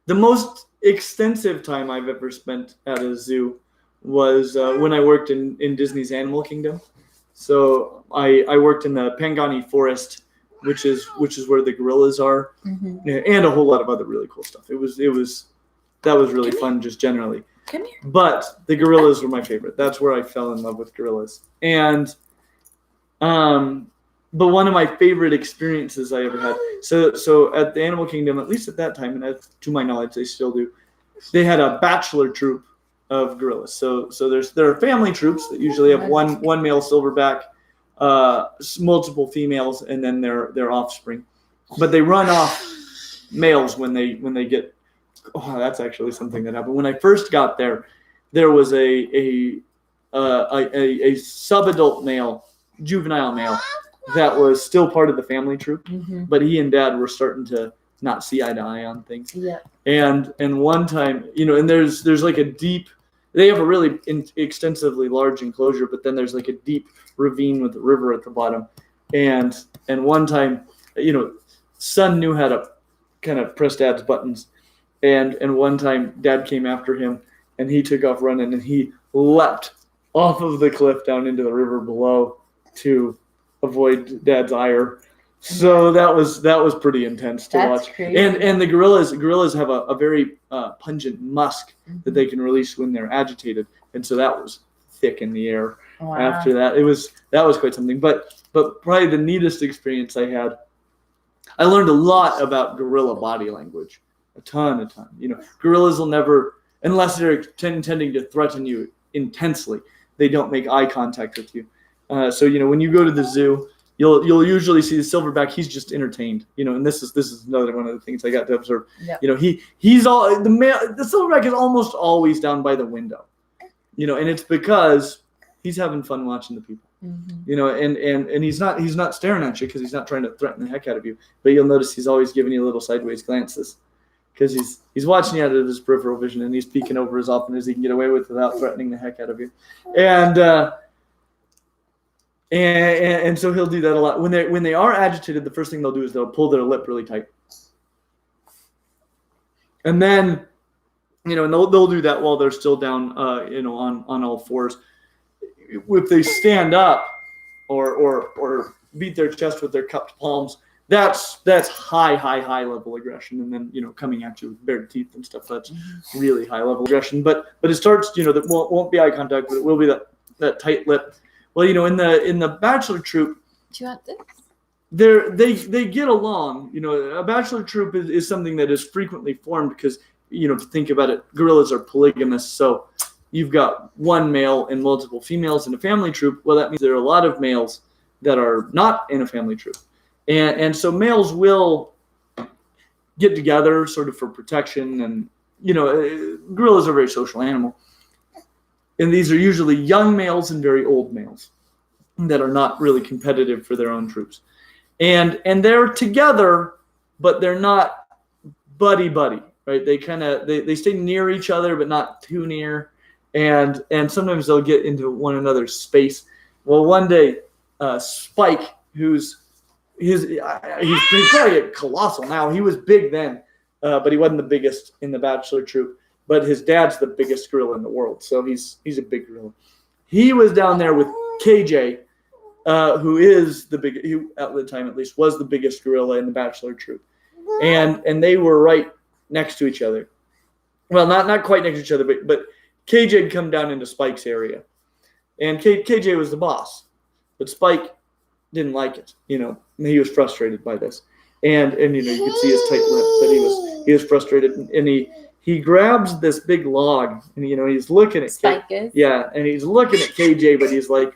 Speaker 1: the most extensive time I've ever spent at a zoo was when I worked in Disney's Animal Kingdom. So I worked in the Pangani Forest, which is where the gorillas are, and a whole lot of other really cool stuff. That was really fun just generally.
Speaker 2: Come here.
Speaker 1: But the gorillas were my favorite. That's where I fell in love with gorillas. And but one of my favorite experiences I ever had. So at the Animal Kingdom, at least at that time, and to my knowledge, they still do. They had a bachelor troop of gorillas. So there are family troops that usually have one male silverback, multiple females, and then their offspring. But they run off males when they get. Oh, that's actually something that happened when I first got there. There was a sub-adult male, juvenile male, that was still part of the family troop, but he and Dad were starting to not see eye to eye on things.
Speaker 2: Yeah.
Speaker 1: And one time, and there's like a deep. They have a really extensively large enclosure, but then there's like a deep ravine with a river at the bottom. And one time, son knew how to kind of press Dad's buttons. And one time, Dad came after him, and he took off running, and he leapt off of the cliff down into the river below to avoid Dad's ire. So that was pretty intense to watch.
Speaker 2: Crazy.
Speaker 1: And the gorillas have a very pungent musk that they can release when they're agitated, and so that was thick in the air. Wow. After that, that was quite something. But probably the neatest experience I had, I learned a lot about gorilla body language. A ton. Gorillas will never, unless they're intending to threaten you intensely, they don't make eye contact with you. So when you go to the zoo, you'll usually see the silverback. He's just entertained, and this is another one of the things I got to observe. Yeah. He's all the silverback is almost always down by the window, and it's because he's having fun watching the people. And he's not staring at you because he's not trying to threaten the heck out of you. But you'll notice he's always giving you little sideways glances. Because he's watching you out of his peripheral vision, and he's peeking over as often as he can get away with without threatening the heck out of you. And so he'll do that a lot. When they are agitated, the first thing they'll do is they'll pull their lip really tight. And then, and they'll do that while they're still down, on all fours. If they stand up or beat their chest with their cupped palms, that's high level aggression, and then coming at you with bared teeth and stuff. That's really high level aggression. But it starts, that won't be eye contact, but it will be that tight lip. Well, in the bachelor troop,
Speaker 2: do you want this?
Speaker 1: They get along. A bachelor troop is something that is frequently formed because to think about it, gorillas are polygamous. So you've got one male and multiple females in a family troop. Well, that means there are a lot of males that are not in a family troop. And so males will get together sort of for protection, and gorillas are a very social animal. And these are usually young males and very old males that are not really competitive for their own troops. And they're together, but they're not buddy, right? They stay near each other, but not too near. And sometimes they'll get into one another's space. Well, one day, Spike, he's probably colossal now. He was big then, but he wasn't the biggest in the bachelor troop. But his dad's the biggest gorilla in the world, so he's a big gorilla. He was down there with KJ, who is who at the time at least was the biggest gorilla in the bachelor troop, and they were right next to each other. Well, not quite next to each other, but KJ had come down into Spike's area, and KJ was the boss, but Spike didn't like it. He was frustrated by this, and you could see his tight lip, but he was frustrated, and he grabs this big log, and he's looking at
Speaker 2: Spike is.
Speaker 1: Yeah, and he's looking at KJ, but he's like,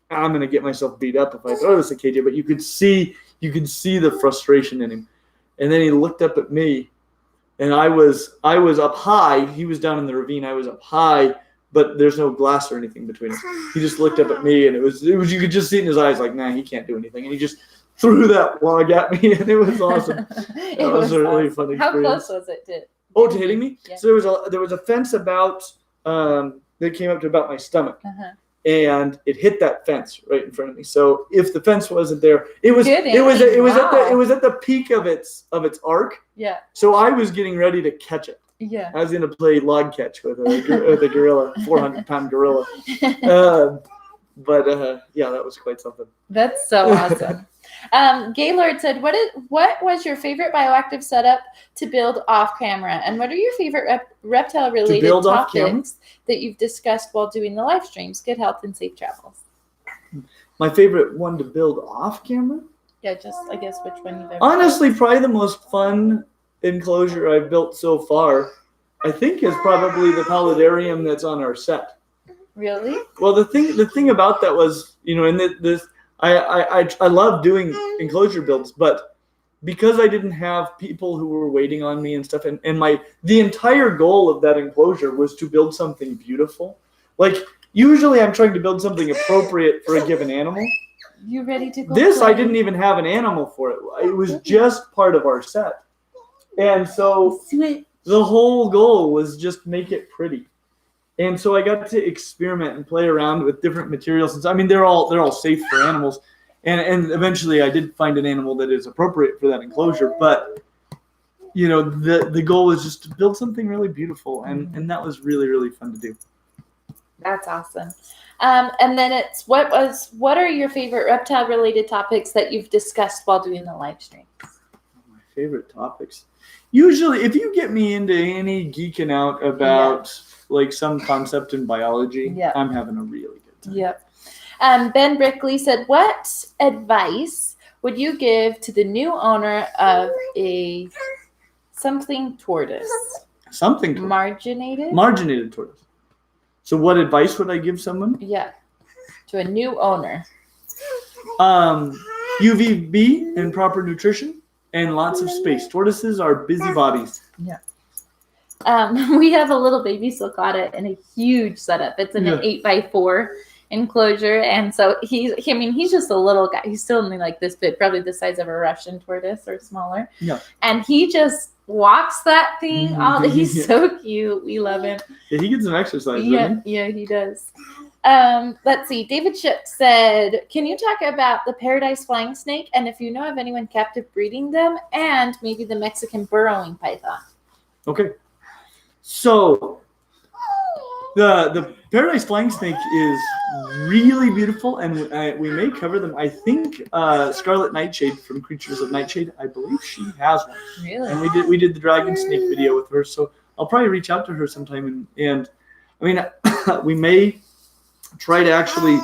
Speaker 1: I'm gonna get myself beat up if I throw this at KJ. But you could see the frustration in him, And then he looked up at me, and I was up high. He was down in the ravine. I was up high, but there's no glass or anything between us. He just looked up at me, and it was you could just see it in his eyes, like, nah, he can't do anything. And he just threw that log at me, and it was awesome. It was a really fun experience.
Speaker 2: How close was it
Speaker 1: to hitting me? Yeah. So there was a fence about that came up to about my stomach. And it hit that fence right in front of me. So if the fence wasn't there, it was at the peak of its arc. Yeah. So I was getting ready to catch it. Yeah. I was going to play log catch with a gorilla, 400-pound gorilla. But that was quite something.
Speaker 2: That's so awesome. Gaylord said, what was your favorite bioactive setup to build off camera? And what are your favorite reptile-related topics that you've discussed while doing the live streams? Good health and safe travels.
Speaker 1: My favorite one to build off camera?
Speaker 2: Yeah, just, I guess, which one you've ever
Speaker 1: Honestly, probably the most fun enclosure I've built so far, I think, is probably the paludarium that's on our set.
Speaker 2: Really?
Speaker 1: Well, the thing about that was, in this, I love doing enclosure builds, but because I didn't have people who were waiting on me and stuff, and the entire goal of that enclosure was to build something beautiful. Like, usually I'm trying to build something appropriate for a given animal.
Speaker 2: You ready to go?
Speaker 1: This, I didn't even have an animal for it. It was just part of our set. And so the whole goal was just make it pretty. And so I got to experiment and play around with different materials. I mean, they're all safe for animals. And eventually I did find an animal that is appropriate for that enclosure. But, the goal was just to build something really beautiful. And that was really, really fun to do.
Speaker 2: That's awesome. And then it's, what are your favorite reptile related topics that you've discussed while doing the live streams? My
Speaker 1: favorite topics. Usually, if you get me into any geeking out about like some concept in biology, I'm having a really good time.
Speaker 2: Yep. Ben Brickley said, what advice would you give to the new owner of a something tortoise?
Speaker 1: Something tortoise. Marginated tortoise. So what advice would I give someone?
Speaker 2: Yeah. To a new owner.
Speaker 1: UVB and proper nutrition and lots of space. Tortoises are busybodies.
Speaker 2: Yeah. We have a little baby sulcata in a huge setup. It's in an 8x4 enclosure. And so he's just a little guy. He's still only like this big, probably the size of a Russian tortoise or smaller. Yeah. And he just walks that thing all day. He's so cute. We love him.
Speaker 1: Yeah, he gets some exercise.
Speaker 2: Yeah, he does. Let's see. David Shook said, can you talk about the paradise flying snake and if you know of anyone captive breeding them and maybe the Mexican burrowing python?
Speaker 1: Okay. So the paradise flying snake is really beautiful, and we may cover them. I think Scarlet Nightshade from Creatures of Nightshade, I believe she has one.
Speaker 2: Really?
Speaker 1: And we did the dragon snake video with her, so I'll probably reach out to her sometime. And I mean, we may try to actually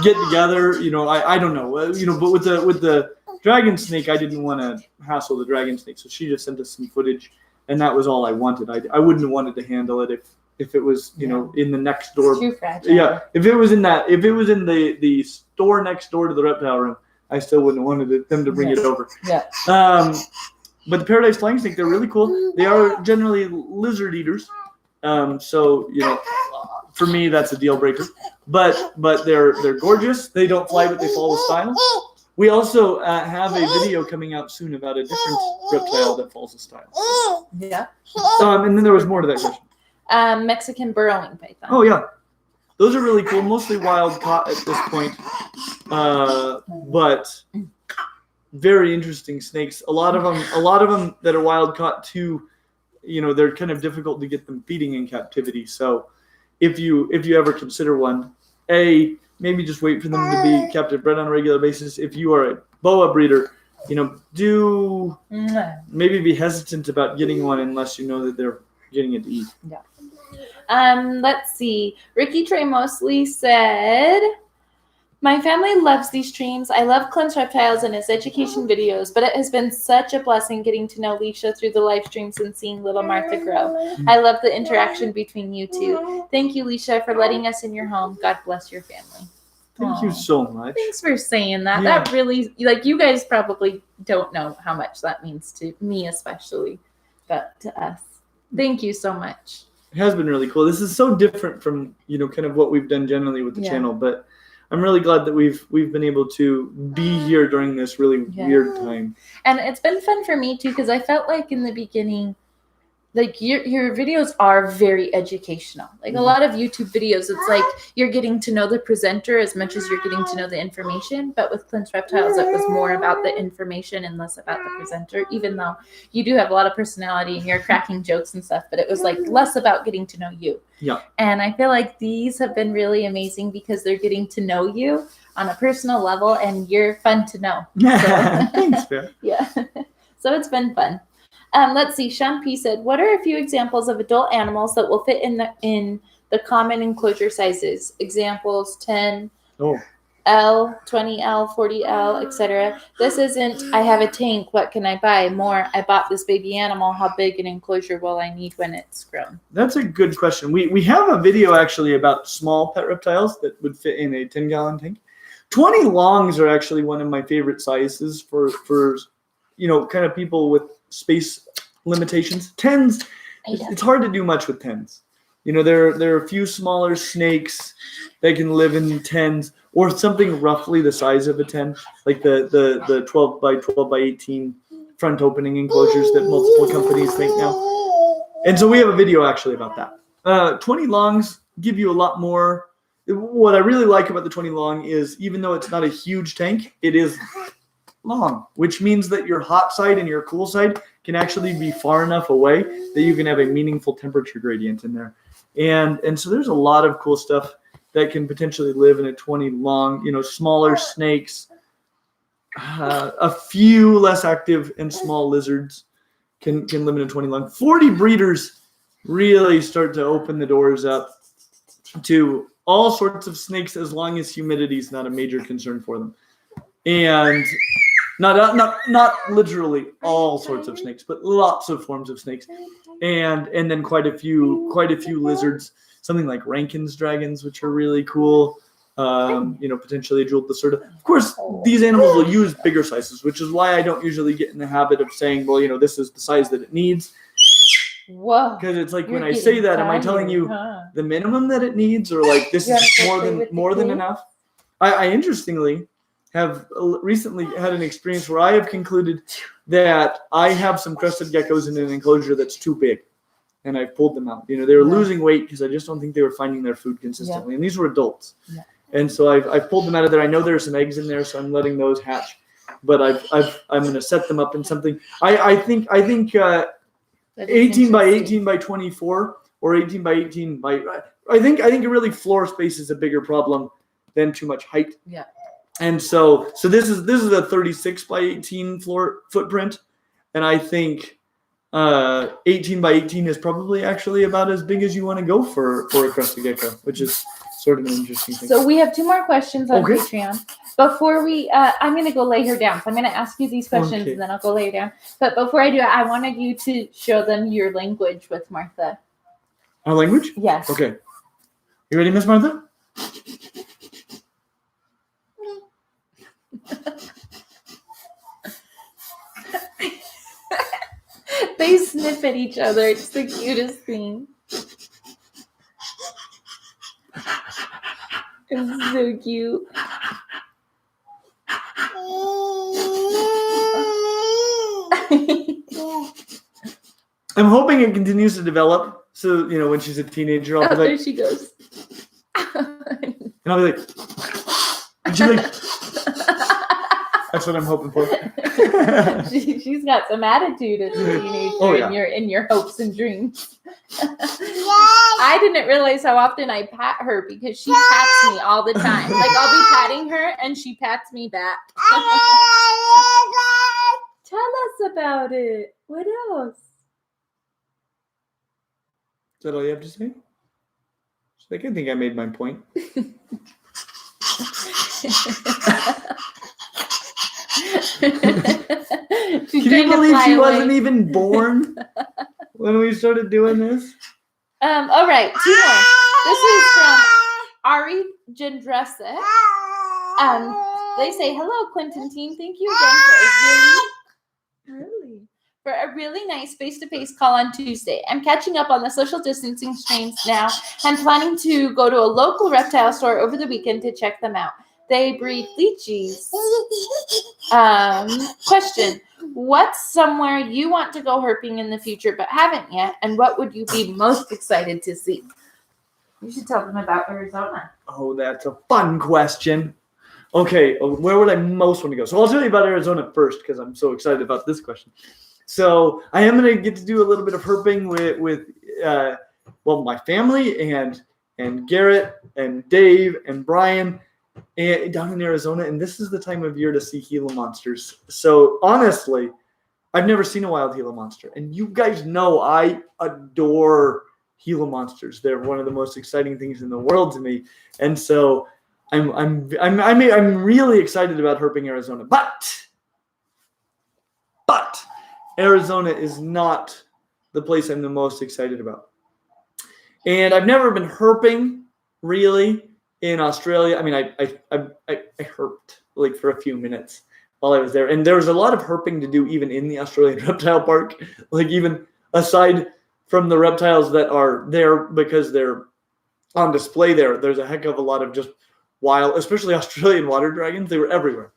Speaker 1: get together. I don't know. But with the dragon snake, I didn't want to hassle the dragon snake, so she just sent us some footage. And that was all I wanted. I wouldn't have wanted to handle it if it was, in the next door.
Speaker 2: It's too fragile.
Speaker 1: Yeah. If it was in the store next door to the reptile room, I still wouldn't have wanted them to bring it over. Yeah. But the paradise flying snake, they're really cool. They are generally lizard eaters. So, for me, that's a deal breaker. But they're gorgeous. They don't fly, but they follow style. We also have a video coming out soon about a different reptile that falls a style.
Speaker 2: Yeah.
Speaker 1: And then there was more to that question.
Speaker 2: Mexican burrowing python.
Speaker 1: Oh yeah, those are really cool. Mostly wild caught at this point, but very interesting snakes. A lot of them that are wild caught too. They're kind of difficult to get them feeding in captivity. So if you ever consider one, maybe just wait for them to be captive bred on a regular basis. If you are a boa breeder, do maybe be hesitant about getting one unless you know that they're getting it to eat.
Speaker 2: Yeah. Let's see. Ricky Trey Mosley said, my family loves these streams. I love Clint's Reptiles and his education videos, but it has been such a blessing getting to know Leisha through the live streams and seeing little Martha grow. I love the interaction between you two. Thank you, Leisha, for letting us in your home. God bless your family.
Speaker 1: Thank you so much.
Speaker 2: Thanks for saying that.
Speaker 1: Yeah.
Speaker 2: That really, like, you guys probably don't know how much that means to me, especially, but to us. Thank you so much.
Speaker 1: It has been really cool. This is so different from, kind of what we've done generally with the channel, but I'm really glad that we've been able to be here during this really weird time.
Speaker 2: And it's been fun for me too, because I felt like in the beginning, like your videos are very educational. Like a lot of YouTube videos, it's like you're getting to know the presenter as much as you're getting to know the information. But with Clint's Reptiles, it was more about the information and less about the presenter, even though you do have a lot of personality and you're cracking jokes and stuff, but it was like less about getting to know you.
Speaker 1: Yeah.
Speaker 2: And I feel like these have been really amazing because they're getting to know you on a personal level and you're fun to know. So,
Speaker 1: thanks, Bear.
Speaker 2: Yeah. So it's been fun. Let's see. Sean P said, "What are a few examples of adult animals that will fit in the common enclosure sizes? Examples: 10 L, 20L, 40L, etc. This isn't. I have a tank. What can I buy? More. I bought this baby animal. How big an enclosure will I need when it's grown?"
Speaker 1: That's a good question. We have a video actually about small pet reptiles that would fit in a 10-gallon tank. 20 longs are actually one of my favorite sizes for kind of people with space limitations. 10s, it's hard to do much with 10s. There are a few smaller snakes that can live in 10s, or something roughly the size of a 10, like the 12 by 12 by 18 front opening enclosures that multiple companies make now. And so we have a video actually about that. 20 longs give you a lot more. What I really like about the 20 long is, even though it's not a huge tank, it is long, which means that your hot side and your cool side can actually be far enough away that you can have a meaningful temperature gradient in there. And so there's a lot of cool stuff that can potentially live in a 20 long, smaller snakes, a few less active and small lizards can live in a 20 long. 40 breeders really start to open the doors up to all sorts of snakes, as long as humidity is not a major concern for them. And not literally all sorts of snakes, but lots of forms of snakes, and then quite a few lizards, something like Rankin's dragons, which are really cool. Potentially a jeweled lacerda. Of course, these animals will use bigger sizes, which is why I don't usually get in the habit of saying, well, this is the size that it needs.
Speaker 2: Whoa!
Speaker 1: Because it's like, when I say that, am I telling you the minimum that it needs, or like this is more than enough? I interestingly have recently had an experience where I have concluded that I have some crested geckos in an enclosure that's too big, and I've pulled them out. They were losing weight because I just don't think they were finding their food consistently, and these were adults. Yeah. And so I've pulled them out of there. I know there's some eggs in there, so I'm letting those hatch. But I'm going to set them up in something. I think 18 by 18 by 24 or 18 by 18 by. I think really floor space is a bigger problem than too much height.
Speaker 2: Yeah.
Speaker 1: And so this is a 36 by 18 floor footprint, and I think 18 by 18 is probably actually about as big as you want to go for a crested gecko, which is sort of an interesting thing.
Speaker 2: So we have 2 more questions on Patreon. Before we, I'm going to go lay her down. So I'm going to ask you these questions, and then I'll go lay her down. But before I do it, I wanted you to show them your language with Martha.
Speaker 1: Our language?
Speaker 2: Yes.
Speaker 1: Okay. You ready, Miss Martha?
Speaker 2: They sniff at each other. It's the cutest thing. It's so cute.
Speaker 1: I'm hoping it continues to develop. So, when she's a teenager, I'll be like,
Speaker 2: there she goes.
Speaker 1: And I'll be like, and she's like, that's what I'm hoping for.
Speaker 2: She's got some attitude as a teenager in your hopes and dreams. I didn't realize how often I pat her because she pats me all the time. Like, I'll be patting her and she pats me back. Tell us about it. What else?
Speaker 1: Is that all you have to say? She's like, I think I made my point. Can you believe she wasn't even born when we started doing this?
Speaker 2: All right, 2 more. This is from Ari Jendresa. They say, hello, Clinton team. Thank you again for a really nice face-to-face call on Tuesday. I'm catching up on the social distancing strains now and planning to go to a local reptile store over the weekend to check them out. They breed leeches. Question. What's somewhere you want to go herping in the future but haven't yet, and what would you be most excited to see? You should tell them about Arizona.
Speaker 1: Oh, that's a fun question. Okay, where would I most want to go? So I'll tell you about Arizona first because I'm so excited about this question. So I am going to get to do a little bit of herping with my family and Garrett and Dave and Brian down in Arizona. And this is the time of year to see Gila monsters. So honestly, I've never seen a wild Gila monster. And you guys know I adore Gila monsters. They're one of the most exciting things in the world to me. And so I'm really excited about herping Arizona. But Arizona is not the place I'm the most excited about. And I've never been herping really in Australia. I mean, I herped like for a few minutes while I was there. And there was a lot of herping to do even in the Australian Reptile Park. Like even aside from the reptiles that are there because they're on display there's a heck of a lot of just wild, especially Australian water dragons. They were everywhere.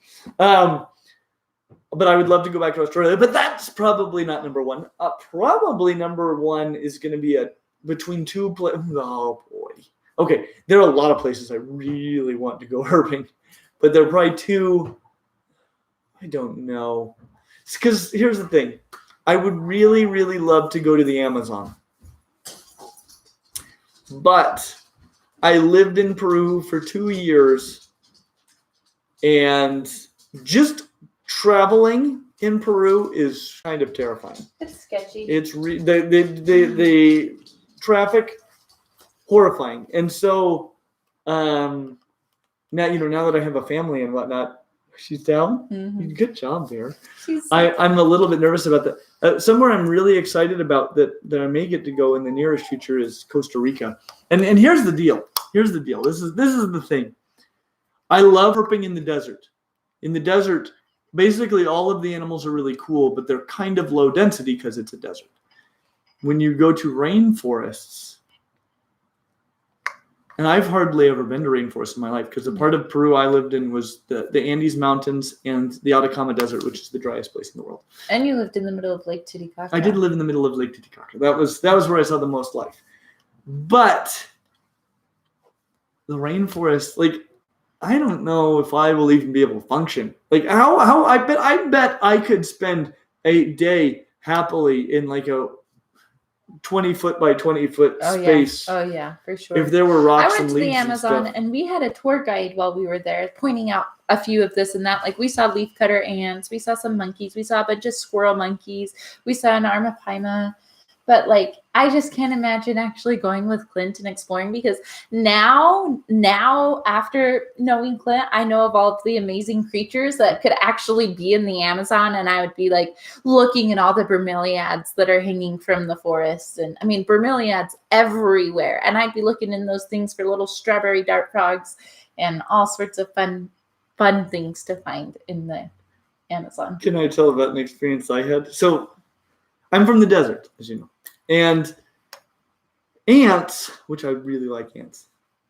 Speaker 1: But I would love to go back to Australia. But that's probably not number one. Probably number one is going to be between two places. Oh, boy. Okay, there are a lot of places I really want to go herping. But there are probably two. I don't know. Because here's the thing. I would really, really love to go to the Amazon. But I lived in Peru for 2 years. And just traveling in Peru is kind of terrifying.
Speaker 2: It's sketchy.
Speaker 1: It's the traffic horrifying, and so now that I have a family and whatnot, she's down. Mm-hmm. Good job there. I'm a little bit nervous about that. Somewhere I'm really excited about that I may get to go in the nearest future is Costa Rica, and here's the deal. This is the thing. I love herping in the desert. In the desert, basically, all of the animals are really cool, but they're kind of low density because it's a desert. When you go to rainforests, and I've hardly ever been to rainforests in my life because the part of Peru I lived in was the Andes Mountains and the Atacama Desert, which is the driest place in the world.
Speaker 2: And you lived in the middle of Lake Titicaca.
Speaker 1: I did live in the middle of Lake Titicaca. That was where I saw the most life. But the rainforest, like, I don't know if I will even be able to function. Like how I bet I could spend a day happily in like a 20-foot by 20-foot space.
Speaker 2: Oh yeah, for sure.
Speaker 1: If there were rocks
Speaker 2: and leaves. I went to the Amazon
Speaker 1: and
Speaker 2: we had a tour guide while we were there pointing out a few of this and that. Like we saw leafcutter ants, we saw some monkeys, we saw a bunch of squirrel monkeys, we saw an armapaima. But like, I just can't imagine actually going with Clint and exploring because now after knowing Clint, I know of all of the amazing creatures that could actually be in the Amazon. And I would be like looking at all the bromeliads that are hanging from the forest. And I mean, bromeliads everywhere. And I'd be looking in those things for little strawberry dart frogs and all sorts of fun things to find in the Amazon.
Speaker 1: Can I tell about an experience I had? So I'm from the desert, as you know. And ants, which I really like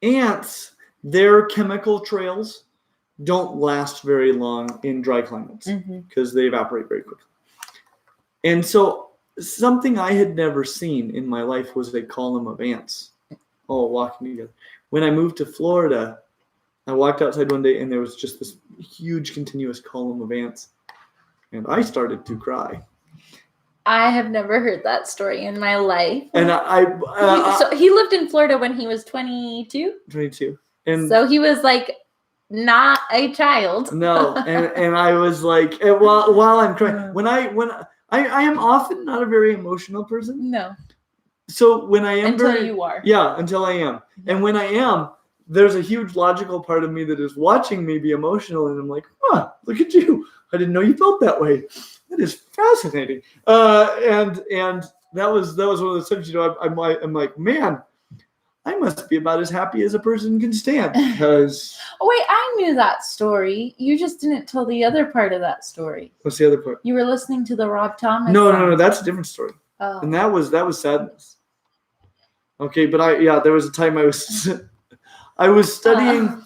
Speaker 1: ants, their chemical trails don't last very long in dry climates because they evaporate very quickly. And so something I had never seen in my life was a column of ants all walking together. When I moved to Florida, I walked outside one day and there was just this huge continuous column of ants. And I started to cry.
Speaker 2: I have never heard that story in my life.
Speaker 1: And
Speaker 2: so he lived in Florida when he was 22?
Speaker 1: 22. And
Speaker 2: so he was like not a child.
Speaker 1: No. And I was like, while I'm crying, when I am often not a very emotional person.
Speaker 2: No.
Speaker 1: So when I am
Speaker 2: until you are.
Speaker 1: Yeah, until I am. And when I am, there's a huge logical part of me that is watching me be emotional. And I'm like, look at you. I didn't know you felt that way. That is fascinating. And that was one of the subjects. I'm like, man, I must be about as happy as a person can stand because.
Speaker 2: Oh wait, I knew that story. You just didn't tell the other part of that story.
Speaker 1: What's the other part?
Speaker 2: You were listening to the Rob Thomas.
Speaker 1: No, that's a different story.
Speaker 2: Oh.
Speaker 1: And that was sadness. Okay, but there was a time I was studying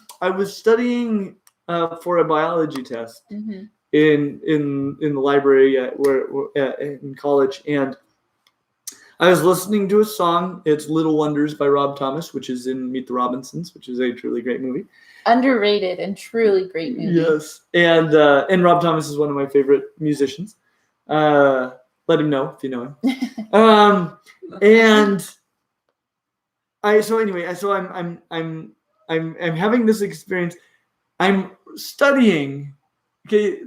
Speaker 1: for a biology test
Speaker 2: Mm-hmm.
Speaker 1: in the library in college, and I was listening to a song. It's "Little Wonders" by Rob Thomas, which is in Meet the Robinsons, which is a truly great movie.
Speaker 2: Underrated and truly great movie.
Speaker 1: Yes, and Rob Thomas is one of my favorite musicians. Let him know if you know him. And I'm having this experience. I'm studying. Okay,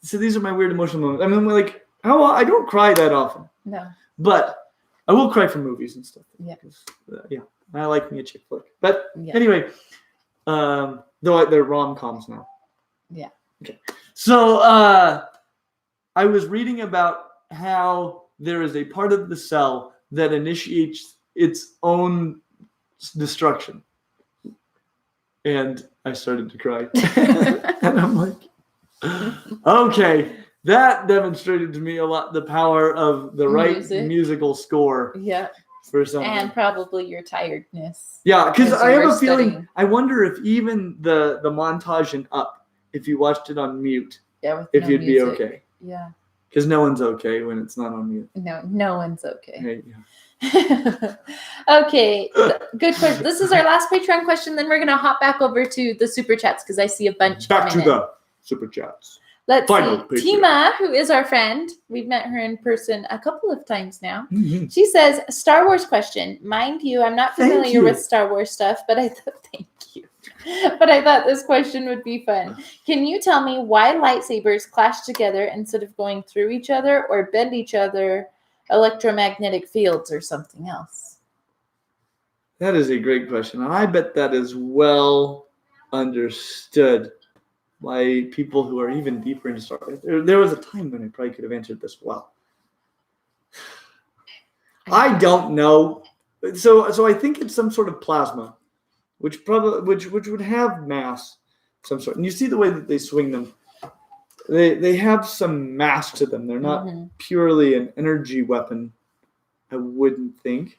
Speaker 1: so these are my weird emotional moments. I mean, like, I don't cry that often.
Speaker 2: No.
Speaker 1: But I will cry for movies and stuff.
Speaker 2: Yeah.
Speaker 1: I like me a chick flick. But
Speaker 2: Yeah.
Speaker 1: anyway, though they're rom-coms now.
Speaker 2: Yeah.
Speaker 1: Okay. So I was reading about how there is a part of the cell that initiates its own destruction. And I started to cry. And I'm like, okay, that demonstrated to me a lot the power of the right musical score.
Speaker 2: Yeah.
Speaker 1: For something.
Speaker 2: And probably your tiredness.
Speaker 1: Yeah, because I have a feeling,
Speaker 2: studying.
Speaker 1: I wonder if even the montage in Up, if you watched it on mute, if you'd be okay.
Speaker 2: Yeah.
Speaker 1: Because no one's okay when it's not on mute.
Speaker 2: No one's okay.
Speaker 1: Hey, yeah.
Speaker 2: Okay, good question. This is our last Patreon question. Then we're going to hop back over to the super chats because I see a bunch
Speaker 1: back
Speaker 2: coming
Speaker 1: to
Speaker 2: in.
Speaker 1: the super chats.
Speaker 2: Let's
Speaker 1: Final
Speaker 2: see. Tima, who is our friend, we've met her in person a couple of times now.
Speaker 1: Mm-hmm.
Speaker 2: She says, Star Wars question. Mind you, I'm not familiar with Star Wars stuff, but I thought, thank you. But I thought this question would be fun. Can you tell me why lightsabers clash together instead of going through each other or bend each other, electromagnetic fields or something else?
Speaker 1: That is a great question. And I bet that is well understood by people who are even deeper into Star Wars. There was a time when I probably could have answered this well. I don't know. So I think it's some sort of plasma, which would have mass, some sort. And you see the way that they swing them. They have some mass to them. They're not purely an energy weapon, I wouldn't think.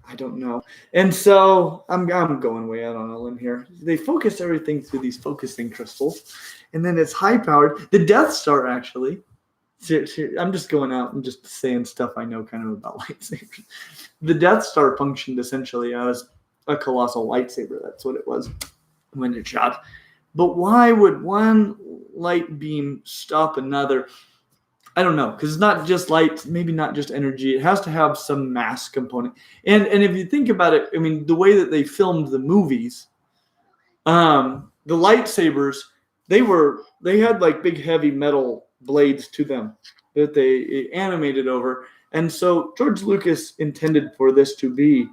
Speaker 1: I don't know. And so I'm going way out on a limb here. They focus everything through these focusing crystals, and then it's high-powered. The Death Star, actually. I'm just going out and just saying stuff I know kind of about lightsabers. The Death Star functioned essentially as a colossal lightsaber. That's what it was when it shot. But why would one light beam stop another? I don't know, because it's not just light, maybe not just energy. It has to have some mass component. And if you think about it, I mean, the way that they filmed the movies, the lightsabers, they had like big heavy metal blades to them that they animated over. And so George Lucas intended for this to be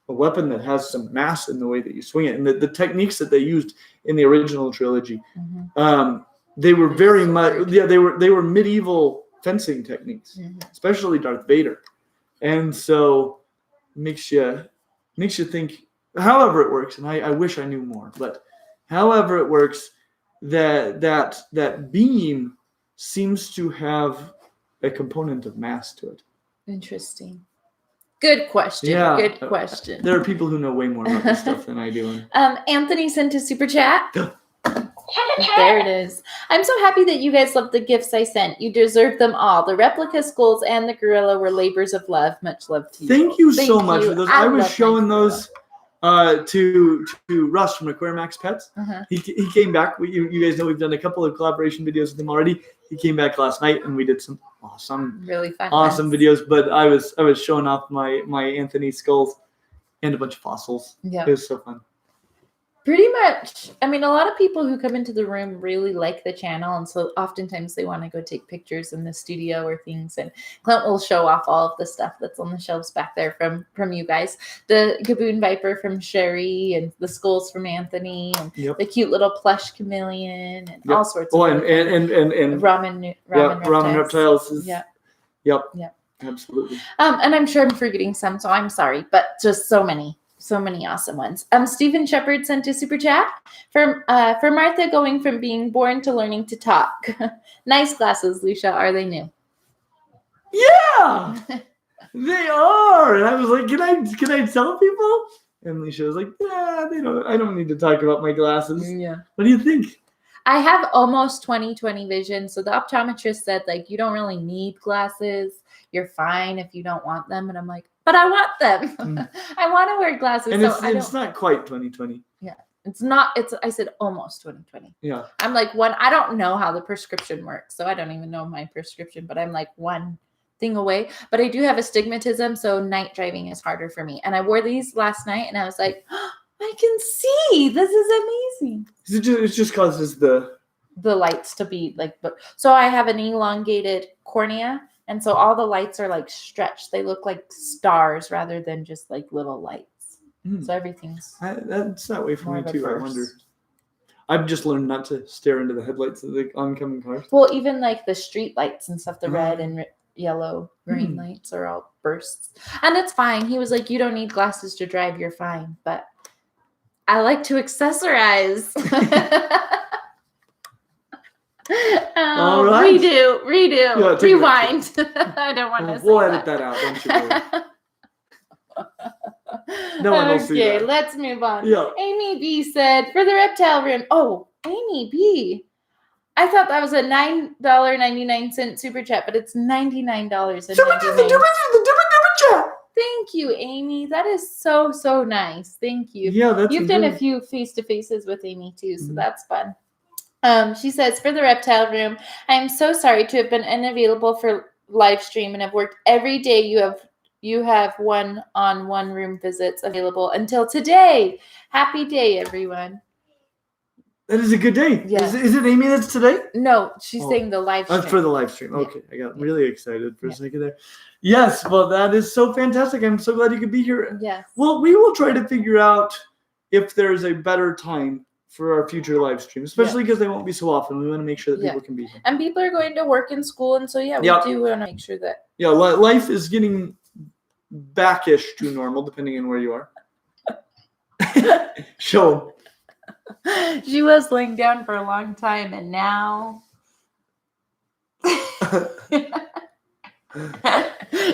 Speaker 1: a weapon that has some mass in the way that you swing it. And the techniques that they used in the original trilogy, they were very much, they were medieval fencing techniques, especially Darth Vader. And so makes you think, however it works, and I wish I knew more, but however it works, that beam seems to have a component of mass to it.
Speaker 2: Interesting. Good question.
Speaker 1: Yeah.
Speaker 2: Good question.
Speaker 1: There are people who know way more about this stuff than I do.
Speaker 2: Anthony sent a super chat. There it is. I'm so happy that you guys loved the gifts I sent. You deserve them all. The replica skulls and the gorilla were labors of love. Much love to you.
Speaker 1: Thank you so much for those. I was showing those to Russ from Aquarimax Pets. He came back. You guys know we've done a couple of collaboration videos with him already. He came back last night and we did some really fun, awesome videos. But I was showing off my Anthony skulls and a bunch of fossils. Yeah, it was so fun.
Speaker 2: Pretty much. I mean, a lot of people who come into the room really like the channel, and so oftentimes they want to go take pictures in the studio or things, and Clint will show off all of the stuff that's on the shelves back there from you guys. The Gaboon Viper from Sherry, and the skulls from Anthony, and the cute little plush chameleon, and all sorts of
Speaker 1: and
Speaker 2: ramen
Speaker 1: reptiles is, Yep. Absolutely.
Speaker 2: And I'm sure I'm forgetting some, so I'm sorry, but just so many So many awesome ones. Stephen Shepard sent a super chat for Martha, going from being born to learning to talk. Nice glasses, Lucia. Are they new?
Speaker 1: Yeah, they are. And I was like, can I tell people? And Alicia was like, yeah, I don't need to talk about my glasses.
Speaker 2: Yeah.
Speaker 1: What do you think?
Speaker 2: I have almost 20/20 vision. So the optometrist said, like, you don't really need glasses. You're fine if you don't want them. And I'm like, but I want them. I want to wear glasses.
Speaker 1: And
Speaker 2: so
Speaker 1: it's not quite 20/20.
Speaker 2: Yeah. It's not, I said almost 20/20.
Speaker 1: Yeah.
Speaker 2: I'm like I don't know how the prescription works. So I don't even know my prescription, but I'm like one thing away. But I do have astigmatism. So night driving is harder for me. And I wore these last night and I was like, oh, I can see. This is amazing.
Speaker 1: It just causes the
Speaker 2: lights to be like, so I have an elongated cornea. And so all the lights are like stretched. They look like stars rather than just like little lights. So everything's
Speaker 1: that's that way for me too.
Speaker 2: burst.
Speaker 1: I wonder. I've just learned not to stare into the headlights of the oncoming cars.
Speaker 2: Well, even like the street lights and stuff, the red and yellow, green lights are all bursts. And it's fine. He was like, you don't need glasses to drive. You're fine. But I like to accessorize.
Speaker 1: All right.
Speaker 2: Redo,
Speaker 1: Yeah,
Speaker 2: rewind. I don't want to say
Speaker 1: We'll edit that out. Don't you worry. No one will see that.
Speaker 2: Okay, let's move on.
Speaker 1: Yeah.
Speaker 2: Amy B said, for the reptile room. Oh, Amy B. I thought that was a $9.99 super chat, but it's $99.99. Thank you, Amy. That is so, so nice. Thank you.
Speaker 1: Yeah,
Speaker 2: You've done a few face-to-faces with Amy too, so that's fun. She says, for the reptile room, I am so sorry to have been unavailable for live stream and have worked every day. You have one-on-one room visits available until today. Happy day, everyone.
Speaker 1: That is a good day.
Speaker 2: Yeah.
Speaker 1: Is it Amy that's today?
Speaker 2: No, she's saying the live stream.
Speaker 1: For the live stream. Okay. I got really excited for a second there. Yes. Well, that is so fantastic. I'm so glad you could be here.
Speaker 2: Yes.
Speaker 1: Well, we will try to figure out if there's a better time for our future live stream, especially because they won't be so often. We want to make sure that people can be here.
Speaker 2: And people are going to work in school. And so, we do want to make sure that.
Speaker 1: Yeah. Life is getting backish to normal, depending on where you are. Show.
Speaker 2: She was laying down for a long time, and now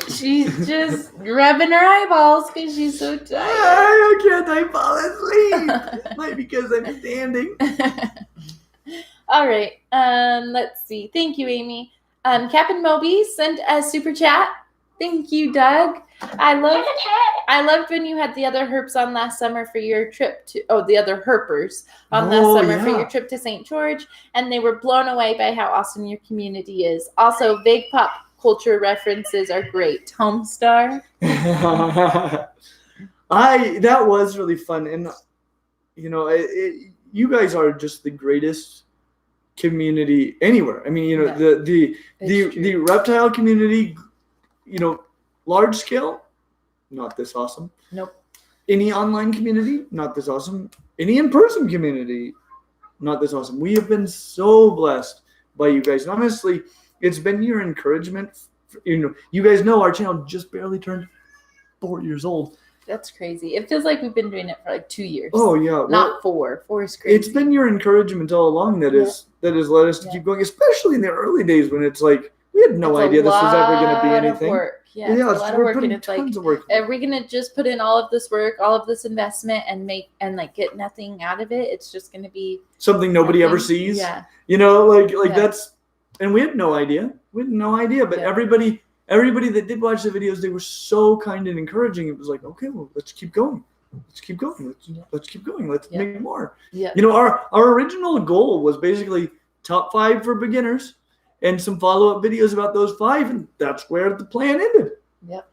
Speaker 2: she's just rubbing her eyeballs because she's so tired.
Speaker 1: Why can't I fall asleep? Might because I'm standing.
Speaker 2: All right. Let's see. Thank you, Amy. Captain Moby sent a super chat. Thank you, Doug. I loved when you had the other herps on last summer for your trip to the other herpers on last summer for your trip to St. George, and they were blown away by how awesome your community is. Also, vague pop culture references are great. Homestar.
Speaker 1: That was really fun, and you guys are just the greatest community anywhere. I mean, the reptile community. Large scale, not this awesome.
Speaker 2: Nope.
Speaker 1: Any online community, not this awesome. Any in-person community, not this awesome. We have been so blessed by you guys. And honestly, it's been your encouragement. You guys know our channel just barely turned 4 years old.
Speaker 2: That's crazy. It feels like we've been doing it for like 2 years.
Speaker 1: Oh yeah,
Speaker 2: not 4. 4 is crazy.
Speaker 1: It's been your encouragement all along that has led us to keep going, especially in the early days when it's like we had no idea this was ever going to be anything.
Speaker 2: Work. Yeah, it's a lot of work, and it's like, are we gonna just put in all of this work, all of this investment, and get nothing out of it? It's just gonna be
Speaker 1: something nobody ever sees.
Speaker 2: Yeah,
Speaker 1: that's, and we had no idea. But everybody that did watch the videos, they were so kind and encouraging. It was like, okay, well, let's keep going. Let's keep going. Let's make more.
Speaker 2: Yeah.
Speaker 1: Our original goal was basically top 5 for beginners. And some follow-up videos about those 5, and that's where the plan ended.
Speaker 2: Yep.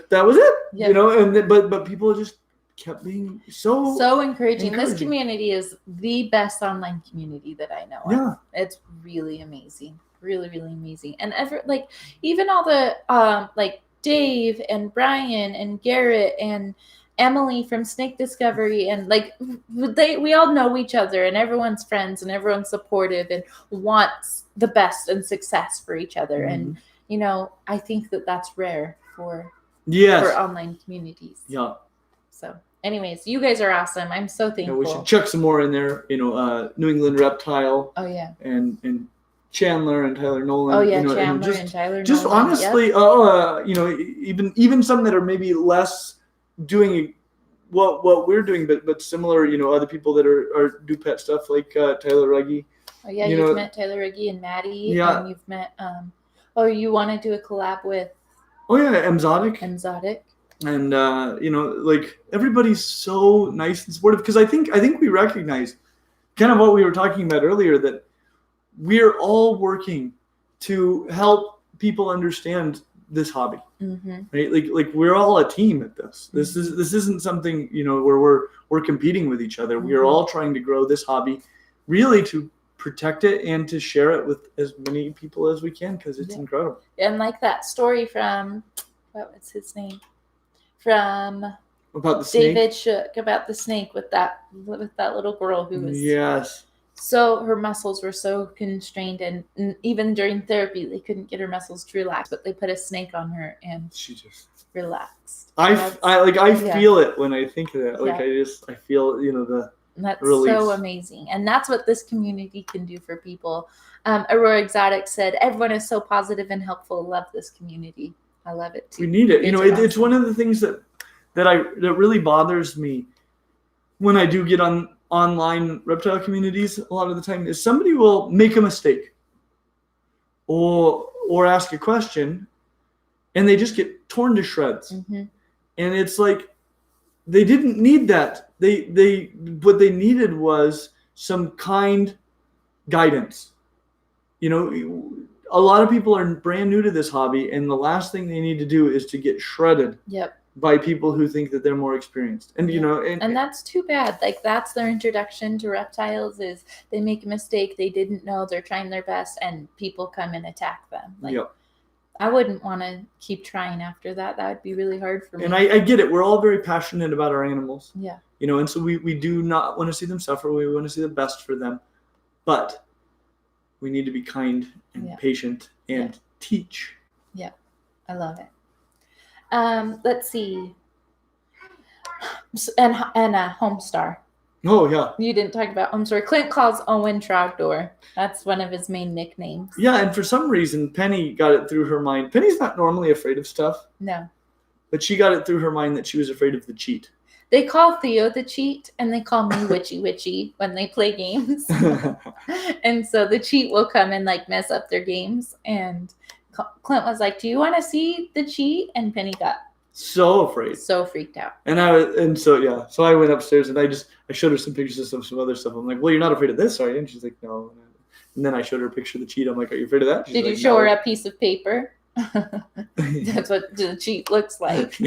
Speaker 1: That was it.
Speaker 2: Yep.
Speaker 1: But people just kept being so
Speaker 2: encouraging. This community is the best online community that I know of.
Speaker 1: Yeah.
Speaker 2: It's really amazing. Really, really amazing. And even all the Dave and Brian and Garrett and Emily from Snake Discovery, and we all know each other, and everyone's friends, and everyone's supportive and wants the best and success for each other.
Speaker 1: Mm-hmm.
Speaker 2: And I think that that's rare for online communities.
Speaker 1: Yeah.
Speaker 2: So anyways, you guys are awesome. I'm so thankful.
Speaker 1: We should chuck some more in there. New England Reptile.
Speaker 2: Oh yeah.
Speaker 1: And Chandler and Tyler Nolan.
Speaker 2: Oh yeah, Chandler and Tyler Nolan.
Speaker 1: Just honestly, even some that are maybe less doing what we're doing, but similar. Other people that are do pet stuff like Tyler Ruggie.
Speaker 2: Oh yeah, you've met Tyler Ruggie and Maddie.
Speaker 1: Yeah.
Speaker 2: And you've met. You want to do a collab with?
Speaker 1: Oh yeah, Exotic. And everybody's so nice and supportive, because I think we recognize kind of what we were talking about earlier, that we're all working to help people understand this hobby, right? Like we're all a team at this. This isn't something where we're competing with each other. We are all trying to grow this hobby, really to protect it and to share it with as many people as we can, because it's incredible. And
Speaker 2: like that story from what was his name? From
Speaker 1: about the snake?
Speaker 2: David Shook, about the snake with that little girl who was
Speaker 1: so
Speaker 2: her muscles were so constrained, and even during therapy they couldn't get her muscles to relax, but they put a snake on her and
Speaker 1: she just
Speaker 2: relaxed.
Speaker 1: I feel it when I think of that. I feel the
Speaker 2: that's
Speaker 1: release.
Speaker 2: So amazing, and that's what this community can do for people. Aurora Exotic said, everyone is so positive and helpful. Love this community. I love it too.
Speaker 1: We need it. It's one of the things that really bothers me when I do get on online reptile communities a lot of the time, is somebody will make a mistake or ask a question and they just get torn to shreds. And it's like, they didn't need that. They what they needed was some kind guidance. A lot of people are brand new to this hobby, and the last thing they need to do is to get shredded by people who think that they're more experienced. And and
Speaker 2: that's too bad. Like, that's their introduction to reptiles, is they make a mistake, they didn't know, they're trying their best, and people come and attack them. I wouldn't want to keep trying after that. That would be really hard for me.
Speaker 1: And I get it. We're all very passionate about our animals.
Speaker 2: Yeah.
Speaker 1: And so we do not want to see them suffer. We want to see the best for them. But we need to be kind and patient and teach.
Speaker 2: Yeah. I love it. Let's see. And Homestar.
Speaker 1: Oh, yeah.
Speaker 2: You didn't talk about Homestar. Clint calls Owen Trogdor. That's one of his main nicknames.
Speaker 1: Yeah, and for some reason, Penny got it through her mind. Penny's not normally afraid of stuff.
Speaker 2: No.
Speaker 1: But she got it through her mind that she was afraid of the cheat.
Speaker 2: They call Theo the cheat, and they call me Witchy when they play games. And so the cheat will come and mess up their games. And Clint was like, "Do you want to see the cheat?" And Penny got
Speaker 1: so afraid,
Speaker 2: so freaked out.
Speaker 1: So I went upstairs and I showed her some pictures of some other stuff. I'm like, "Well, you're not afraid of this, are you?" And she's like, "No." And then I showed her a picture of the cheat. I'm like, "Are you afraid of that?"
Speaker 2: Did you show her a piece of paper? That's what the cheat looks like.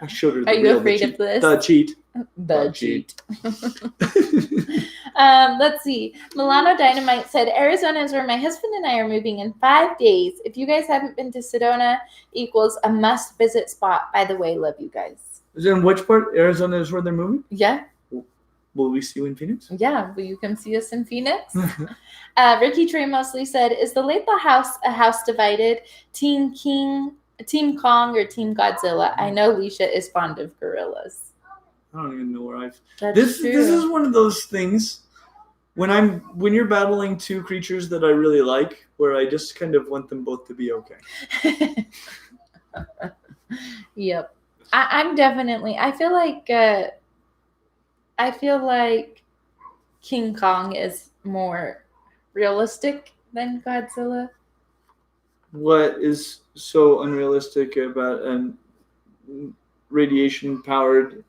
Speaker 1: I showed her.
Speaker 2: Are you afraid of this?
Speaker 1: The cheat.
Speaker 2: The cheat. Let's see. Milano Dynamite said, Arizona is where my husband and I are moving in 5 days. If you guys haven't been to Sedona, equals a must visit spot. By the way, love you guys.
Speaker 1: Is it in which part? Arizona is where they're moving?
Speaker 2: Yeah.
Speaker 1: Will we see you in Phoenix?
Speaker 2: Yeah. Will you come see us in Phoenix? Ricky Trey Mosley said, is the Lakeless house a house divided? Team Kong or Team Godzilla? I know Leisha is fond of gorillas.
Speaker 1: I don't even know where
Speaker 2: This
Speaker 1: is one of those things when you're battling two creatures that I really like, where I just kind of want them both to be okay.
Speaker 2: Yep. I'm definitely, I feel like King Kong is more realistic than Godzilla.
Speaker 1: What is so unrealistic about a radiation-powered,